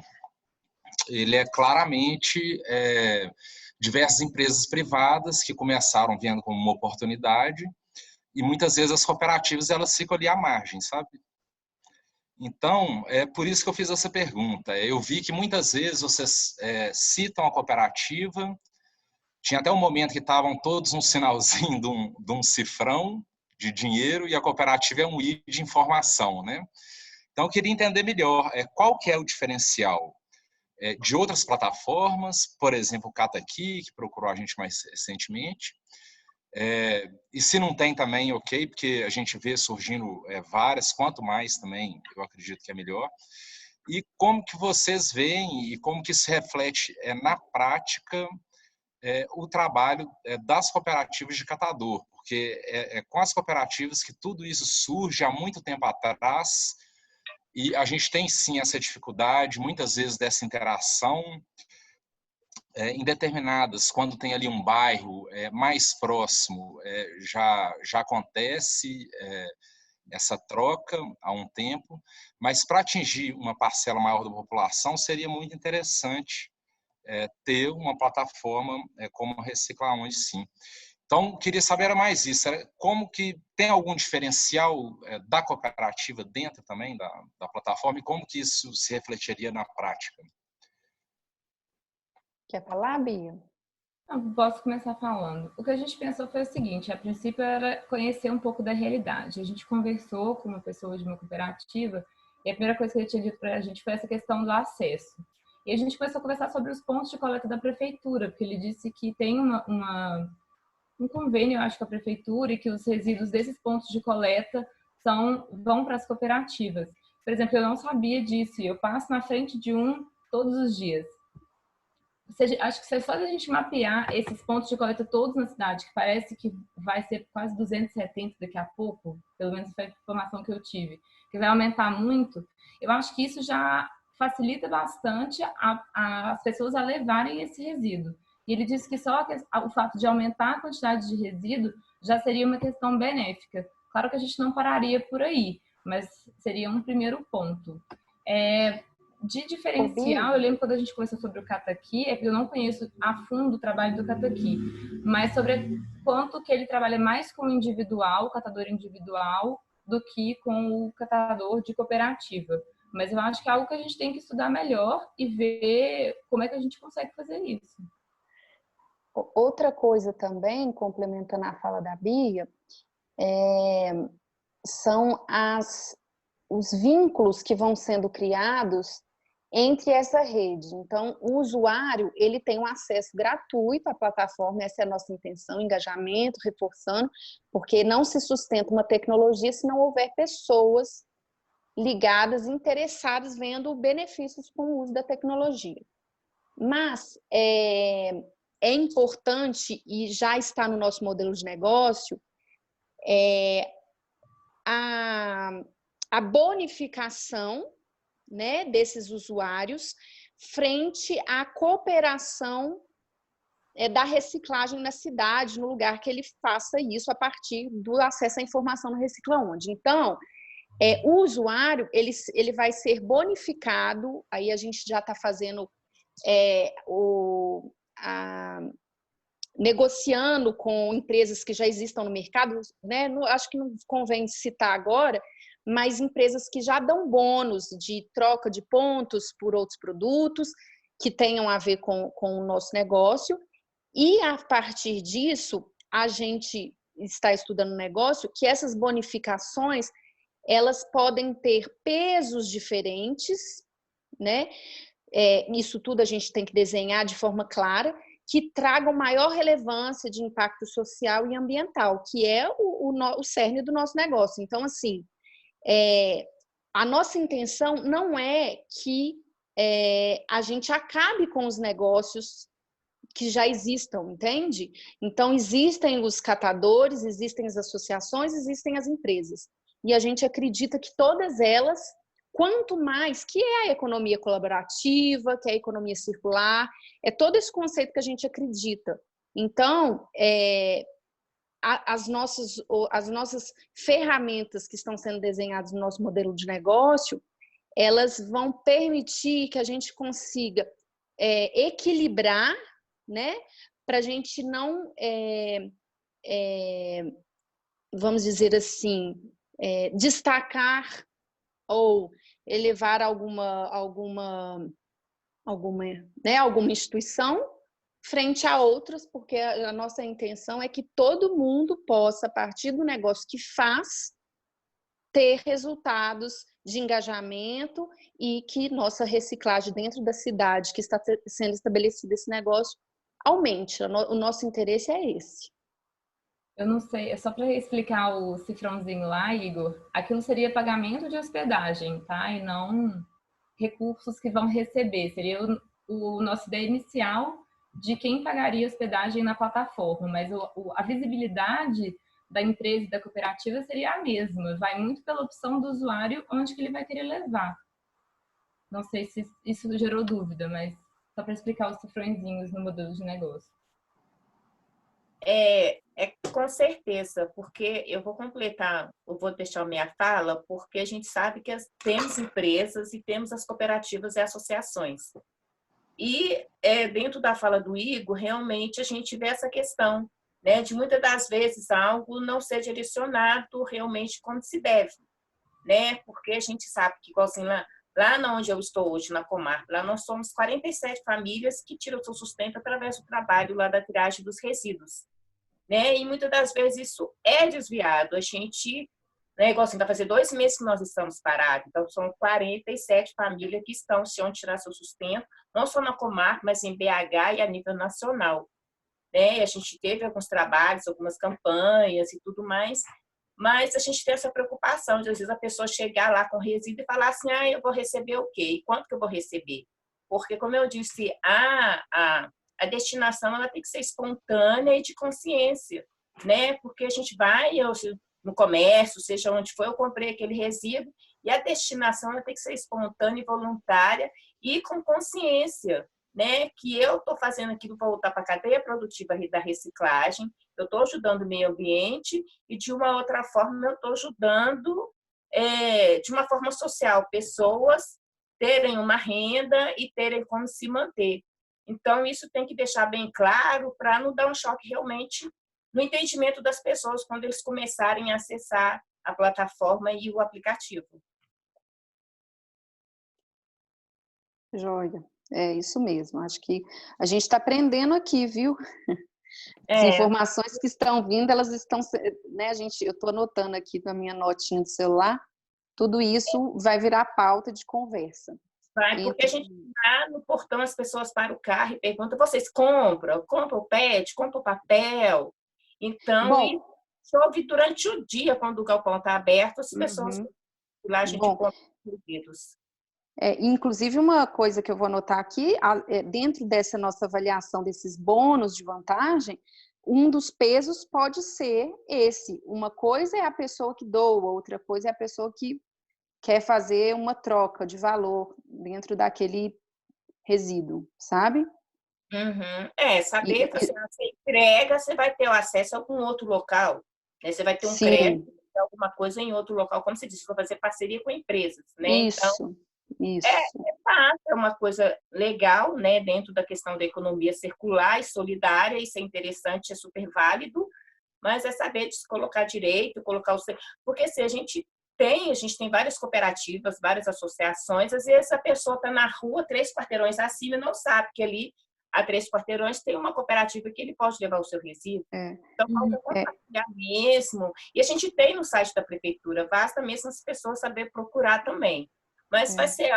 ele é claramente diversas empresas privadas que começaram vendo como uma oportunidade e muitas vezes as cooperativas elas ficam ali à margem, sabe? Então, é por isso que eu fiz essa pergunta. Eu vi que muitas vezes vocês citam a cooperativa, tinha até um momento que estavam todos um sinalzinho de um cifrão de dinheiro e a cooperativa é um I de informação, né? Então, eu queria entender melhor qual que é o diferencial de outras plataformas, por exemplo, o Cata Aqui, que procurou a gente mais recentemente, e se não tem também, ok, porque a gente vê surgindo várias, quanto mais também, eu acredito que é melhor. E como que vocês veem e como que se reflete na prática o trabalho das cooperativas de catador, porque é com as cooperativas que tudo isso surge há muito tempo atrás e a gente tem sim essa dificuldade, muitas vezes, dessa interação em determinadas, quando tem ali um bairro mais próximo, já acontece essa troca há um tempo, mas para atingir uma parcela maior da população seria muito interessante ter uma plataforma como a Recicla Onde, sim. Então, queria saber era mais isso, como que tem algum diferencial da cooperativa dentro também da plataforma e como que isso se refletiria na prática? Quer falar, Bia? Eu posso começar falando. O que a gente pensou foi o seguinte, a princípio era conhecer um pouco da realidade. A gente conversou com uma pessoa de uma cooperativa e a primeira coisa que ele tinha dito para a gente foi essa questão do acesso. E a gente começou a conversar sobre os pontos de coleta da prefeitura, porque ele disse que tem um convênio, eu acho, com a prefeitura e que os resíduos desses pontos de coleta vão para as cooperativas. Por exemplo, eu não sabia disso, eu passo na frente de um todos os dias. Acho que só a gente mapear esses pontos de coleta todos na cidade, que parece que vai ser quase 270 daqui a pouco, pelo menos foi a informação que eu tive, que vai aumentar muito, eu acho que isso já facilita bastante as pessoas a levarem esse resíduo. E ele disse que só o fato de aumentar a quantidade de resíduo já seria uma questão benéfica. Claro que a gente não pararia por aí, mas seria um primeiro ponto. De diferencial, Bia, eu lembro quando a gente conversou sobre o Kataki, é que eu não conheço a fundo o trabalho do Kataki, mas sobre quanto que ele trabalha mais com o individual, o catador individual, do que com o catador de cooperativa. Mas eu acho que é algo que a gente tem que estudar melhor e ver como é que a gente consegue fazer isso. outra coisa também, complementando a fala da Bia, são os vínculos que vão sendo criados entre essa rede. Então, o usuário, ele tem um acesso gratuito à plataforma, essa é a nossa intenção, engajamento, reforçando, porque não se sustenta uma tecnologia se não houver pessoas ligadas, interessadas, vendo benefícios com o uso da tecnologia. Mas é importante, e já está no nosso modelo de negócio, a bonificação, né, desses usuários frente à cooperação da reciclagem na cidade, no lugar que ele faça isso a partir do acesso à informação no Recicla Onde. Então, o usuário ele vai ser bonificado, aí a gente já está fazendo negociando com empresas que já existam no mercado, né? Acho que não convém citar agora, mas empresas que já dão bônus de troca de pontos por outros produtos que tenham a ver com o nosso negócio. E, a partir disso, a gente está estudando um negócio que essas bonificações, elas podem ter pesos diferentes, né? Isso tudo a gente tem que desenhar de forma clara, que tragam maior relevância de impacto social e ambiental, que é o cerne do nosso negócio. Então, assim, a nossa intenção não é que a gente acabe com os negócios que já existam, entende? Então, existem os catadores, existem as associações, existem as empresas. E a gente acredita que todas elas, quanto mais, que é a economia colaborativa, que é a economia circular, é todo esse conceito que a gente acredita. Então, as nossas ferramentas que estão sendo desenhadas no nosso modelo de negócio, elas vão permitir que a gente consiga equilibrar, né, para a gente não, vamos dizer assim, destacar ou elevar alguma instituição frente a outras, porque a nossa intenção é que todo mundo possa, a partir do negócio que faz, ter resultados de engajamento e que nossa reciclagem dentro da cidade que está sendo estabelecido esse negócio aumente. O nosso interesse é esse. Eu não sei, é só para explicar o cifrãozinho lá, Igor. Aquilo seria pagamento de hospedagem, tá? E não recursos que vão receber. Seria o nosso ideia inicial de quem pagaria hospedagem na plataforma, mas a visibilidade da empresa e da cooperativa seria a mesma. Vai muito pela opção do usuário onde que ele vai querer levar. Não sei se isso gerou dúvida, mas só para explicar os cifrõezinhos no modelo de negócio. Com certeza, porque eu vou deixar minha fala, porque a gente sabe que temos empresas e temos as cooperativas e associações. E dentro da fala do Igor, realmente a gente vê essa questão, né, de muitas das vezes algo não ser direcionado realmente como se deve, né, porque a gente sabe que, igual assim, lá onde eu estou hoje, na Comarp, lá nós somos 47 famílias que tiram o seu sustento através do trabalho lá da triagem dos resíduos, né, e muitas das vezes isso é desviado. A gente, né, igual assim, vai fazer 2 meses que nós estamos parados, então são 47 famílias que estão se onde tirar seu sustento, não só na Comarp, mas em BH e a nível nacional. Né? A gente teve alguns trabalhos, algumas campanhas e tudo mais, mas a gente tem essa preocupação de, às vezes, a pessoa chegar lá com resíduo e falar assim, eu vou receber o quê? E quanto que eu vou receber? Porque, como eu disse, a destinação ela tem que ser espontânea e de consciência, né? Porque a gente vai no comércio, seja onde for, eu comprei aquele resíduo, e a destinação ela tem que ser espontânea e voluntária e com consciência, né, que eu estou fazendo aquilo para voltar para a cadeia produtiva da reciclagem, eu estou ajudando o meio ambiente e, de uma outra forma, eu estou ajudando de uma forma social, pessoas terem uma renda e terem como se manter. Então, isso tem que deixar bem claro para não dar um choque realmente no entendimento das pessoas quando eles começarem a acessar a plataforma e o aplicativo. Joia, é isso mesmo. Acho que a gente está aprendendo aqui, viu? As informações que estão vindo, elas estão, né, eu estou anotando aqui na minha notinha do celular, tudo isso vai virar pauta de conversa. Vai, porque a gente está no portão, as pessoas param o carro e perguntam, vocês compram? Compram o PET? Compram o papel? Então, isso ouve durante o dia, quando o galpão está aberto, as pessoas lá a gente compra os pedidos. Inclusive, uma coisa que eu vou anotar aqui, dentro dessa nossa avaliação desses bônus de vantagem, um dos pesos pode ser esse. Uma coisa é a pessoa que doa, outra coisa é a pessoa que quer fazer uma troca de valor dentro daquele resíduo, sabe? Saber que você entrega, você vai ter o acesso a algum outro local, né? Você vai ter um crédito, alguma coisa em outro local, como você disse, vai fazer parceria com empresas, né? Isso. É uma coisa legal, né, dentro da questão da economia circular e solidária, isso é interessante, é super válido, mas é saber de se colocar direito, porque se a gente tem várias cooperativas, várias associações, às vezes a pessoa está na rua, 3 quarteirões acima, e não sabe que ali a 3 quarteirões tem uma cooperativa que ele pode levar o seu resíduo. Então, falta compartilhar mesmo. E a gente tem no site da prefeitura, basta mesmo as pessoas saber procurar também. Mas vai ser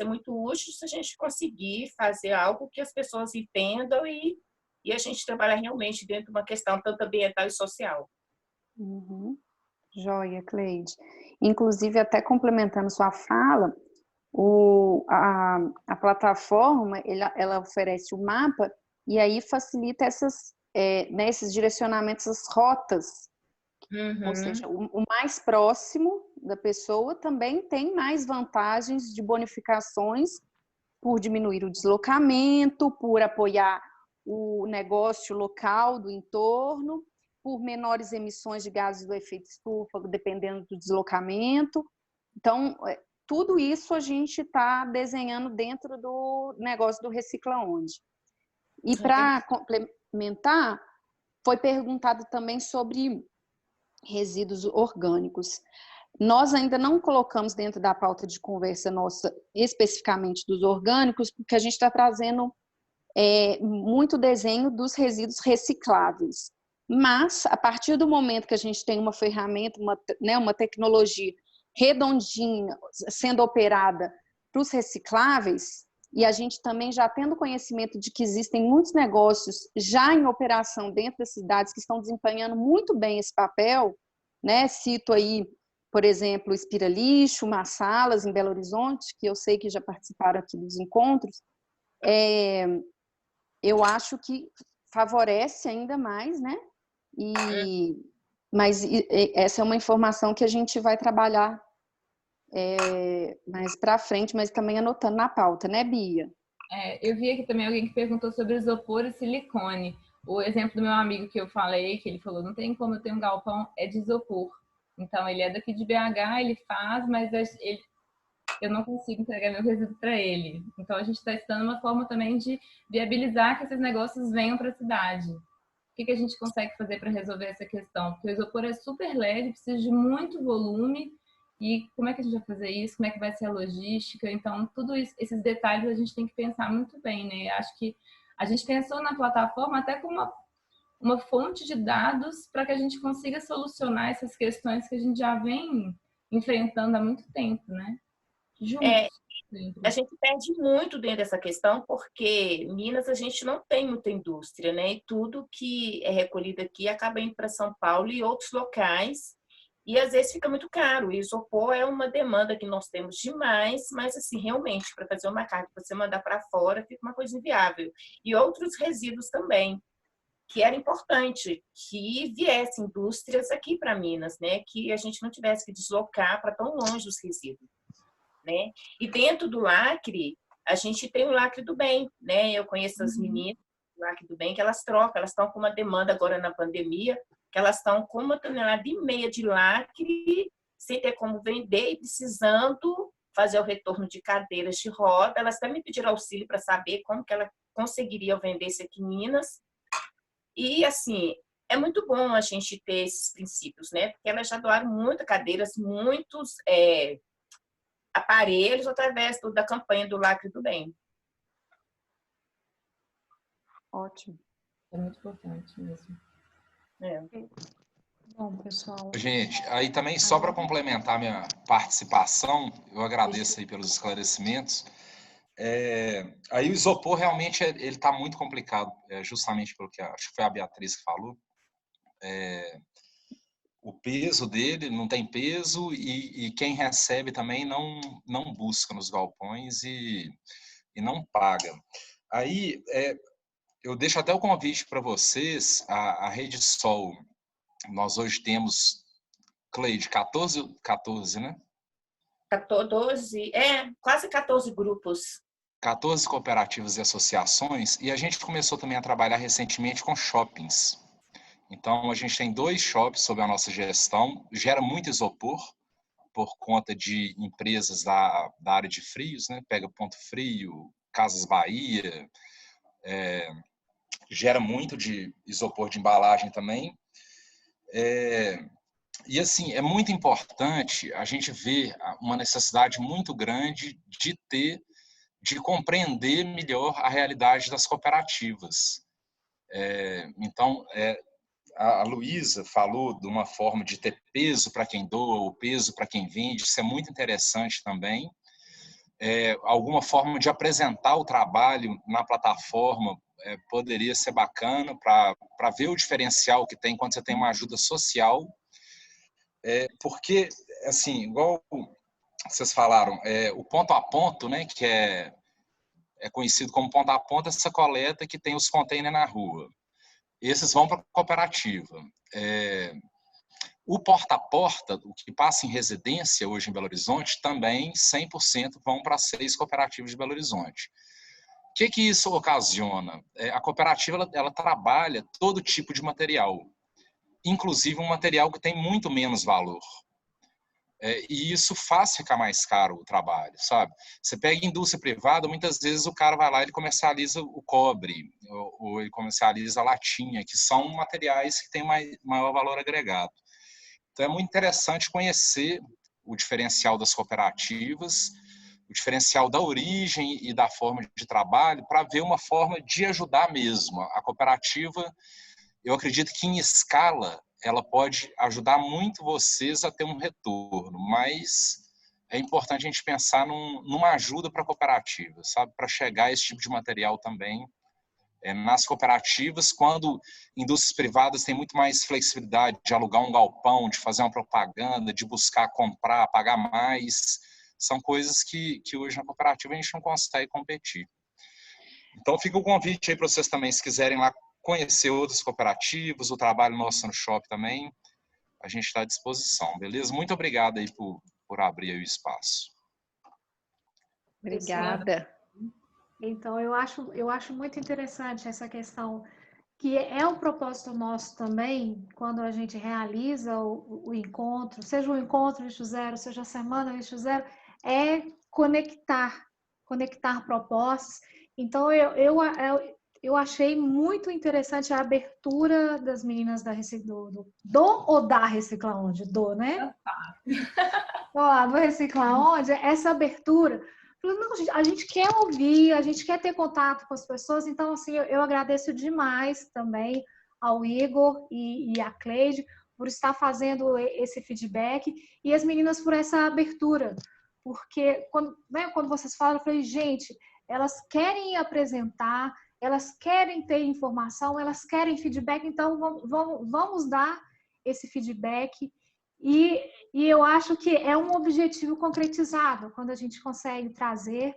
muito útil se a gente conseguir fazer algo que as pessoas entendam e a gente trabalhar realmente dentro de uma questão tanto ambiental e social. Joia, Cleide. Inclusive, até complementando sua fala, a plataforma ela oferece o mapa e aí facilita esses direcionamentos, essas rotas. Ou seja, o mais próximo da pessoa também tem mais vantagens de bonificações por diminuir o deslocamento, por apoiar o negócio local do entorno, por menores emissões de gases do efeito estufa, dependendo do deslocamento. Então, tudo isso a gente está desenhando dentro do negócio do Recicla Onde. E para complementar, foi perguntado também sobre resíduos orgânicos. Nós ainda não colocamos dentro da pauta de conversa nossa especificamente dos orgânicos, porque a gente está trazendo muito desenho dos resíduos recicláveis. Mas, a partir do momento que a gente tem uma ferramenta, uma tecnologia redondinha sendo operada para os recicláveis, e a gente também já tendo conhecimento de que existem muitos negócios já em operação dentro das cidades que estão desempenhando muito bem esse papel, né? Cito aí, por exemplo, Inspira Lixo, Massalas, em Belo Horizonte, que eu sei que já participaram aqui dos encontros. Eu acho que favorece ainda mais, né? Mas essa é uma informação que a gente vai trabalhar mais para frente, mas também anotando na pauta, né, Bia? Eu vi aqui também alguém que perguntou sobre isopor e silicone. O exemplo do meu amigo que eu falei, que ele falou, não tem como eu ter um galpão, é de isopor. Então, ele é daqui de BH, ele faz, mas eu não consigo entregar meu resíduo para ele. Então, a gente está estudando uma forma também de viabilizar que esses negócios venham para a cidade. O que a gente consegue fazer para resolver essa questão? Porque o isopor é super leve, precisa de muito volume. E como é que a gente vai fazer isso? Como é que vai ser a logística? Então, tudo isso, esses detalhes a gente tem que pensar muito bem, né? Acho que a gente pensou na plataforma até como uma fonte de dados para que a gente consiga solucionar essas questões que a gente já vem enfrentando há muito tempo, né? A gente perde muito dentro dessa questão porque Minas a gente não tem muita indústria, né? E tudo que é recolhido aqui acaba indo para São Paulo e outros locais. E às vezes fica muito caro. O isopor é uma demanda que nós temos demais, mas assim, realmente, para fazer uma carga, você mandar para fora, fica uma coisa inviável. E outros resíduos também, que era importante que viessem indústrias aqui para Minas, né? Que a gente não tivesse que deslocar para tão longe os resíduos, né? E dentro do lacre, a gente tem o lacre do bem, né? Eu conheço as meninas do lacre do bem que elas trocam, elas estão com uma demanda agora na pandemia, que elas estão com 1,5 tonelada de lacre sem ter como vender e precisando fazer o retorno de cadeiras de roda. Elas também pediram auxílio para saber como que ela conseguiria vender isso aqui em Minas. E, assim, é muito bom a gente ter esses princípios, né? Porque elas já doaram muitas cadeiras, muitos aparelhos através da campanha do Lacre do Bem. Ótimo. É muito importante mesmo. Bom, pessoal. Gente, aí também só para complementar minha participação, eu agradeço aí pelos esclarecimentos. Aí o isopor realmente ele está muito complicado, justamente pelo que acho que foi a Beatriz que falou. O peso dele não tem peso e quem recebe também não busca nos galpões e não paga. Aí eu deixo até o convite para vocês, a Rede Sol. Nós hoje temos, Cleide, 14, né? 14, quase 14 grupos. 14 cooperativas e associações, e a gente começou também a trabalhar recentemente com shoppings. Então, a gente tem 2 shoppings sob a nossa gestão, gera muito isopor, por conta de empresas da área de frios, né? Pega Ponto Frio, Casas Bahia, gera muito de isopor de embalagem também. E assim, é muito importante a gente ver uma necessidade muito grande de compreender melhor a realidade das cooperativas. Então, a Luísa falou de uma forma de ter peso para quem doa, ou peso para quem vende, isso é muito interessante também. Alguma forma de apresentar o trabalho na plataforma poderia ser bacana para ver o diferencial que tem quando você tem uma ajuda social. Porque, assim, igual vocês falaram, o ponto a ponto, né, que é conhecido como ponto a ponto, essa coleta que tem os containers na rua. Esses vão para a cooperativa. O porta a porta, o que passa em residência hoje em Belo Horizonte, também 100% vão para 6 cooperativas de Belo Horizonte. O que isso ocasiona? A cooperativa ela trabalha todo tipo de material, inclusive um material que tem muito menos valor. E isso faz ficar mais caro o trabalho, sabe? Você pega indústria privada, muitas vezes o cara vai lá e ele comercializa o cobre, ou ele comercializa a latinha, que são materiais que têm maior valor agregado. Então é muito interessante conhecer o diferencial das cooperativas, o diferencial da origem e da forma de trabalho, para ver uma forma de ajudar mesmo. A cooperativa, eu acredito que em escala, ela pode ajudar muito vocês a ter um retorno, mas é importante a gente pensar numa ajuda para a cooperativa, sabe? Para chegar a esse tipo de material também nas cooperativas, quando indústrias privadas têm muito mais flexibilidade de alugar um galpão, de fazer uma propaganda, de buscar comprar, pagar mais, são coisas que hoje na cooperativa a gente não consegue competir. Então fica o convite aí para vocês também, se quiserem lá conhecer outras cooperativas, o trabalho nosso no shopping também, a gente está à disposição, beleza? Muito obrigado aí por abrir aí o espaço. Obrigada. Então, eu acho muito interessante essa questão, que é um propósito nosso também, quando a gente realiza o encontro, seja o encontro Lixo Zero, seja a semana Lixo Zero, é conectar propostas. Então, eu achei muito interessante a abertura das meninas do ou da Recicla Onde? Do, né? Ó, do Recicla Onde, essa abertura. Não, a gente quer ouvir, a gente quer ter contato com as pessoas, então, assim, eu agradeço demais também ao Igor e à Cleide por estar fazendo esse feedback e as meninas por essa abertura, porque quando vocês falam, eu falei, gente, elas querem apresentar, elas querem ter informação, elas querem feedback, então vamos dar esse feedback. E eu acho que é um objetivo concretizado quando a gente consegue trazer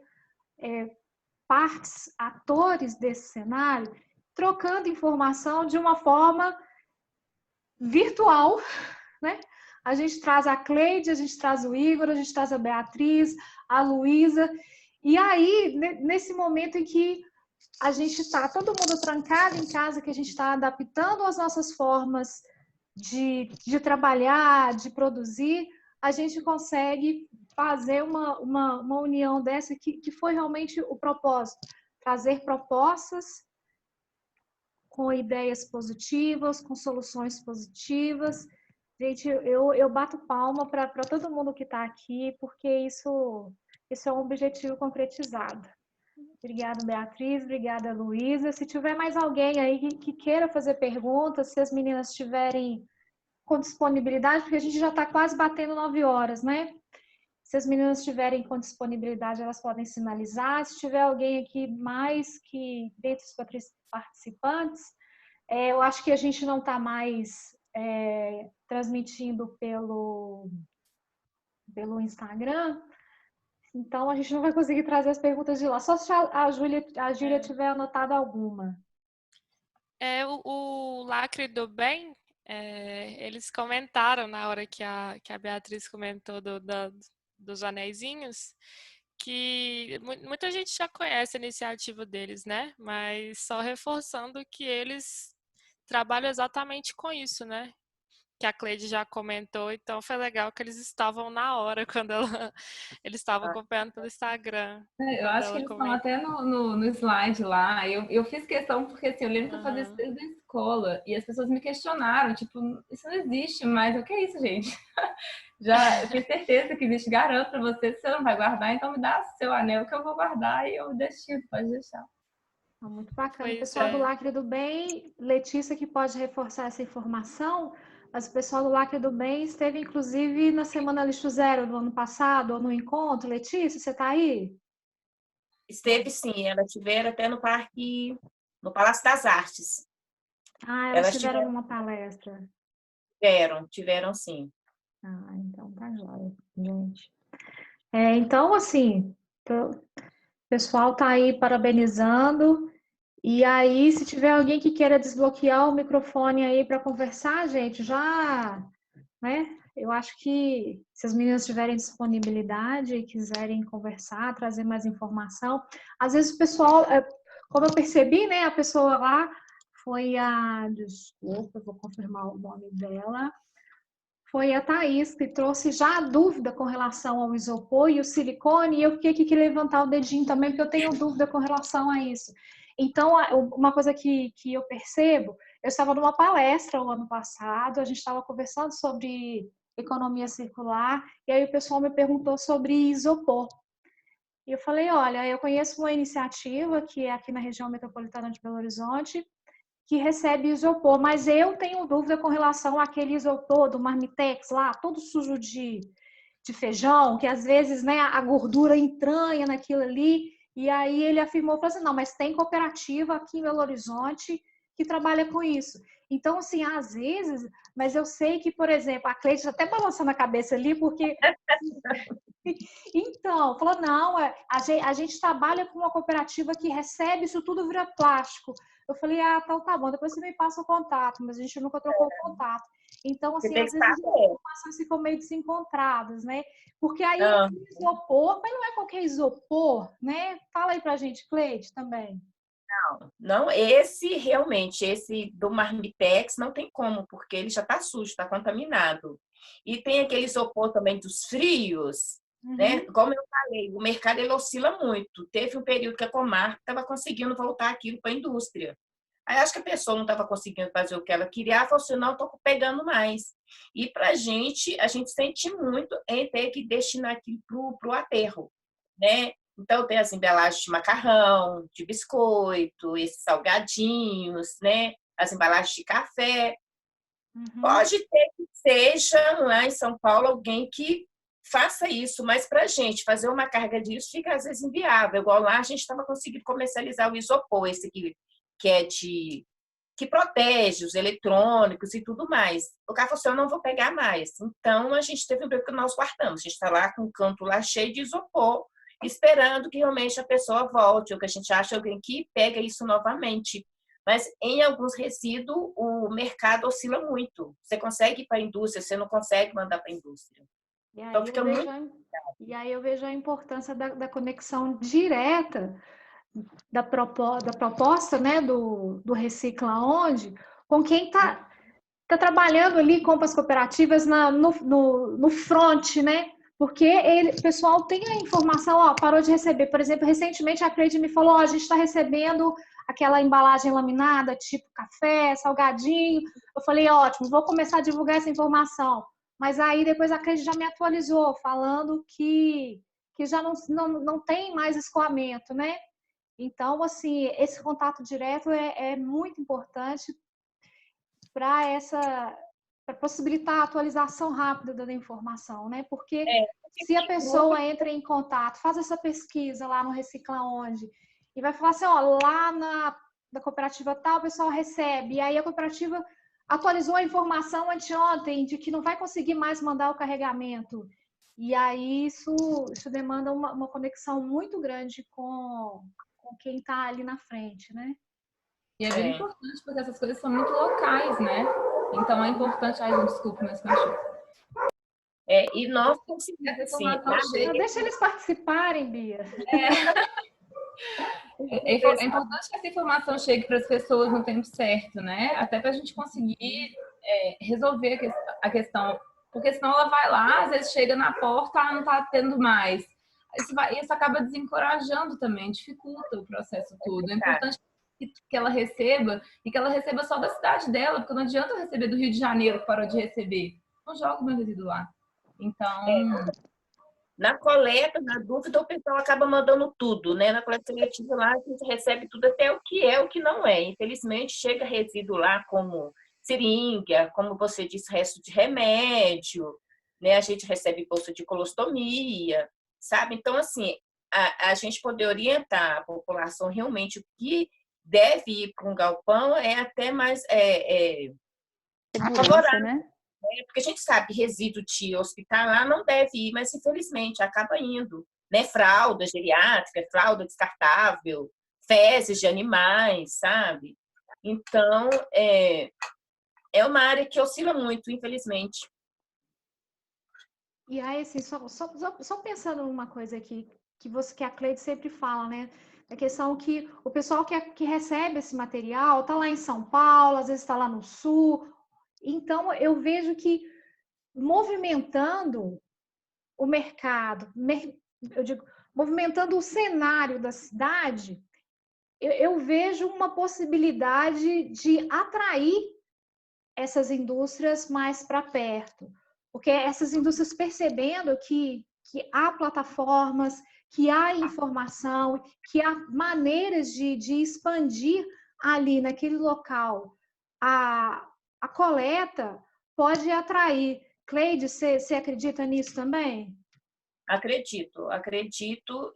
atores desse cenário, trocando informação de uma forma virtual, né? A gente traz a Cleide, a gente traz o Igor, a gente traz a Beatriz, a Luísa, e aí, nesse momento em que a gente está todo mundo trancado em casa, que a gente está adaptando as nossas formas de trabalhar, de produzir, a gente consegue fazer uma união dessa que foi realmente o propósito, trazer propostas com ideias positivas, com soluções positivas. Gente, eu bato palma para todo mundo que está aqui, porque isso é um objetivo concretizado. Obrigada, Beatriz. Obrigada, Luísa. Se tiver mais alguém aí que queira fazer perguntas, se as meninas estiverem com disponibilidade, porque a gente já está quase batendo 9 horas, né? Se as meninas estiverem com disponibilidade, elas podem sinalizar. Se tiver alguém aqui mais que dentre os participantes, eu acho que a gente não está mais transmitindo pelo Instagram, então a gente não vai conseguir trazer as perguntas de lá. Só se a Júlia tiver anotado alguma. O Lacre do Bem, eles comentaram na hora que a Beatriz comentou dos anéisinhos, que muita gente já conhece a iniciativa deles, né? Mas só reforçando que eles trabalham exatamente com isso, né? Que a Cleide já comentou, então foi legal que eles estavam na hora quando eles estavam acompanhando pelo Instagram. Eu acho que eles estão até no slide lá. Eu fiz questão porque assim, eu lembro que eu fazia isso desde a escola e as pessoas me questionaram, tipo, isso não existe mais. O que é isso, gente? Já eu tenho certeza que existe, garanto pra você que você não vai guardar, então me dá seu anel que eu vou guardar e eu destino, pode deixar. Muito bacana. O pessoal do Lacre do Bem, Letícia que pode reforçar essa informação, mas o pessoal do Lacre do Bem esteve inclusive na Semana Lixo Zero do ano passado, ou no encontro. Letícia, você está aí? Esteve sim, elas estiveram até no parque, no Palácio das Artes. Elas tiveram uma palestra. Tiveram sim. Então tá jóia, gente. Então, assim, o pessoal tá aí parabenizando. E aí, se tiver alguém que queira desbloquear o microfone aí para conversar, gente, já, né? Eu acho que se as meninas tiverem disponibilidade e quiserem conversar, trazer mais informação, às vezes o pessoal, como eu percebi, né? A pessoa lá foi desculpa, eu vou confirmar o nome dela. Foi a Thaís que trouxe já a dúvida com relação ao isopor e o silicone, e eu fiquei aqui que levantar o dedinho também, porque eu tenho dúvida com relação a isso. Então, uma coisa que eu percebo, eu estava numa palestra o ano passado, a gente estava conversando sobre economia circular, e aí o pessoal me perguntou sobre isopor. E eu falei, olha, eu conheço uma iniciativa que é aqui na região metropolitana de Belo Horizonte, que recebe isopor, mas eu tenho dúvida com relação àquele isopor do Marmitex lá, todo sujo de feijão, que às vezes, né, a gordura entranha naquilo ali, e aí ele afirmou, falou assim, não, mas tem cooperativa aqui em Belo Horizonte que trabalha com isso. Então, assim, às vezes, mas eu sei que, por exemplo, a Cleide está até balançando a cabeça ali, porque... Então, falou, não, a gente trabalha com uma cooperativa que recebe isso tudo vira plástico. Eu falei, então tá bom, depois você me passa o contato, mas a gente nunca trocou o contato. Então, assim, às vezes as informações ficam meio desencontradas, né? Porque aí isopor, mas não é qualquer isopor, né? Fala aí pra gente, Cleide, também. Não, esse do Marmitex não tem como, porque ele já está sujo, está contaminado. E tem aquele isopor também dos frios, né? Como eu falei, o mercado ele oscila muito. Teve um período que a Comarca estava conseguindo voltar aquilo para a indústria. Aí acho que a pessoa não estava conseguindo fazer o que ela queria, falou assim, não, estou pegando mais. E para a gente sente muito em ter que destinar aquilo para o aterro, né? Então, tem as embalagens de macarrão, de biscoito, esses salgadinhos, né? As embalagens de café. Pode ter que seja lá em São Paulo alguém que faça isso, mas para a gente fazer uma carga disso fica às vezes inviável. Igual lá a gente estava conseguindo comercializar o isopor, esse que é que protege os eletrônicos e tudo mais. O cara falou assim, eu não vou pegar mais. Então, a gente teve um período que nós guardamos. A gente está lá com um canto lá cheio de isopor, esperando que realmente a pessoa volte, ou que a gente acha alguém que pega isso novamente. Mas em alguns resíduos, o mercado oscila muito. Você consegue ir para a indústria, você não consegue mandar para a indústria. Então, fica muito... E aí eu vejo a importância da conexão direta da proposta, né, do Recicla Onde, com quem está tá trabalhando ali com as cooperativas no front, né? Porque o pessoal tem a informação, ó, parou de receber. Por exemplo, recentemente a Cleide me falou, ó, a gente está recebendo aquela embalagem laminada, tipo café, salgadinho. Eu falei, ótimo, vou começar a divulgar essa informação. Mas aí depois a Cleide já me atualizou, falando que já não tem mais escoamento, né? Então, assim, esse contato direto é muito importante para possibilitar a atualização rápida da informação, né? Porque se a pessoa entra em contato, faz essa pesquisa lá no Recicla Onde, e vai falar assim, ó, lá na cooperativa tal, o pessoal recebe, e aí a cooperativa atualizou a informação anteontem de que não vai conseguir mais mandar o carregamento. E aí isso demanda uma conexão muito grande com quem está ali na frente, né? E é bem importante porque essas coisas são muito locais, né? Então é importante... Ai, gente, desculpa, meus cachorros. E nós conseguimos, assim... Deixa eles participarem, Bia. É importante que essa informação chegue para as pessoas no tempo certo, né? Até para a gente conseguir resolver a questão. Porque senão ela vai lá, às vezes chega na porta, não está tendo mais. Isso acaba desencorajando também, dificulta o processo todo. É importante que ela receba, e que ela receba só da cidade dela, porque não adianta eu receber do Rio de Janeiro que parou de receber. Não jogo meu resíduo lá. Então... Na coleta, na dúvida, o pessoal acaba mandando tudo, né? Na coleta seletiva lá, a gente recebe tudo, até o que é, o que não é. Infelizmente, chega resíduo lá como seringa, como você disse, resto de remédio, né? A gente recebe bolsa de colostomia, sabe? Então, assim, a gente poder orientar a população realmente o que deve ir para um galpão é até mais Segurança, né? Porque a gente sabe que resíduo de hospitalar não deve ir, mas infelizmente acaba indo, né? Fralda geriátrica, fralda descartável, fezes de animais, sabe? Então, é uma área que oscila muito, infelizmente. E aí, assim, só pensando numa coisa aqui, que a Cleide sempre fala, né? A questão que o pessoal que recebe esse material está lá em São Paulo, às vezes está lá no Sul. Então, eu vejo que movimentando o mercado, eu digo, movimentando o cenário da cidade, eu vejo uma possibilidade de atrair essas indústrias mais para perto. Porque essas indústrias percebendo que há plataformas, que há informação, que há maneiras de expandir ali naquele local a coleta, pode atrair. Cleide, você acredita nisso também? Acredito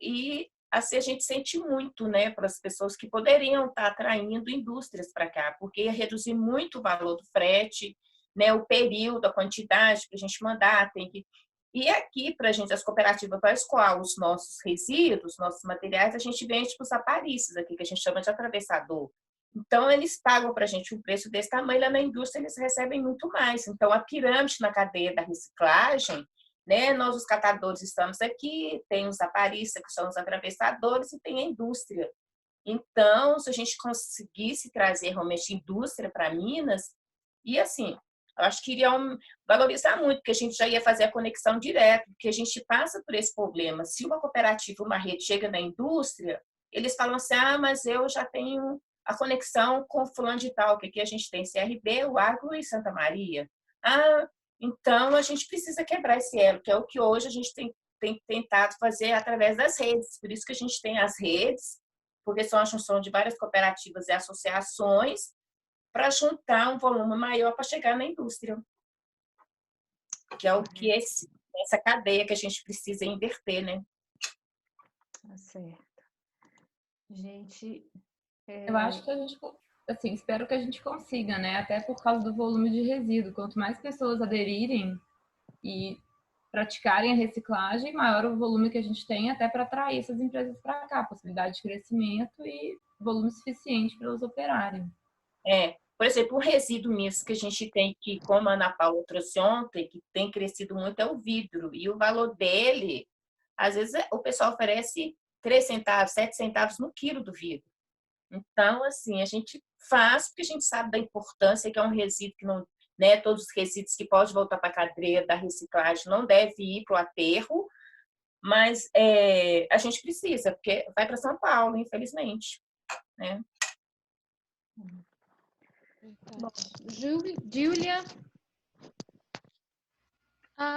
e assim a gente sente muito, né, para as pessoas que poderiam estar atraindo indústrias para cá, porque ia reduzir muito o valor do frete, né, o período, a quantidade que a gente mandar, tem que... E aqui, para a gente, as cooperativas, para escoar os nossos resíduos, nossos materiais, a gente vende para os aparícios aqui, que a gente chama de atravessador. Então, eles pagam para a gente um preço desse tamanho, lá na indústria eles recebem muito mais. Então, a pirâmide na cadeia da reciclagem, né? Nós, os catadores, estamos aqui, tem os aparistas, que são os atravessadores, e tem a indústria. Então, se a gente conseguisse trazer realmente indústria para Minas, e assim, eu acho que iria valorizar muito, porque a gente já ia fazer a conexão direta, porque a gente passa por esse problema. Se uma cooperativa, uma rede chega na indústria, eles falam assim, mas eu já tenho a conexão com fulano de tal, que aqui a gente tem CRB, o Agro e Santa Maria. Então, a gente precisa quebrar esse elo, que é o que hoje a gente tem tentado fazer através das redes. Por isso que a gente tem as redes, porque são a junção de várias cooperativas e associações para juntar um volume maior para chegar na indústria. Que é o que essa cadeia que a gente precisa inverter, né? Tá certo. Gente... Eu acho que a gente... Assim, espero que a gente consiga, né? Até por causa do volume de resíduo. Quanto mais pessoas aderirem e praticarem a reciclagem, maior o volume que a gente tem até para atrair essas empresas para cá, possibilidade de crescimento e volume suficiente para elas operarem. Por exemplo, um resíduo mesmo que a gente tem que, como a Ana Paula trouxe ontem, que tem crescido muito, é o vidro. E o valor dele, às vezes o pessoal oferece 3 centavos, 7 centavos no quilo do vidro. Então, assim, a gente faz porque a gente sabe da importância, que é um resíduo que né? Todos os resíduos que podem voltar para a cadeia da reciclagem não devem ir para o aterro, mas a gente precisa, porque vai para São Paulo, infelizmente, né? Bom, Júlia?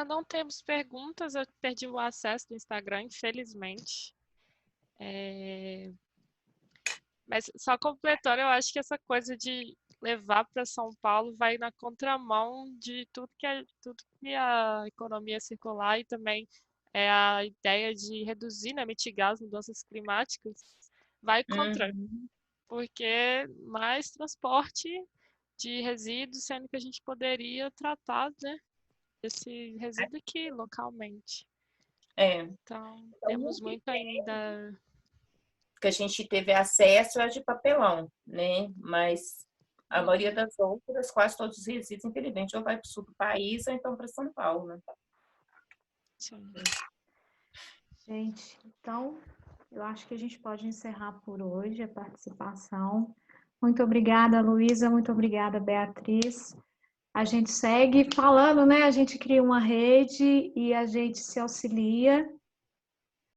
Não temos perguntas, eu perdi o acesso do Instagram, infelizmente. Mas só completando, eu acho que essa coisa de levar para São Paulo vai na contramão de tudo que a economia circular e também a ideia de reduzir, né, mitigar as mudanças climáticas, vai contra. Porque mais transporte de resíduos, sendo que a gente poderia tratar, né, esse resíduo aqui localmente. Então, temos muito ainda. Que a gente teve acesso é de papelão, né? Mas a maioria das outras, quase todos os resíduos, infelizmente, ou vai para o sul do país ou então para São Paulo, né? Sim. Gente, então, eu acho que a gente pode encerrar por hoje a participação. Muito obrigada, Luísa, muito obrigada, Beatriz. A gente segue falando, né? A gente cria uma rede e a gente se auxilia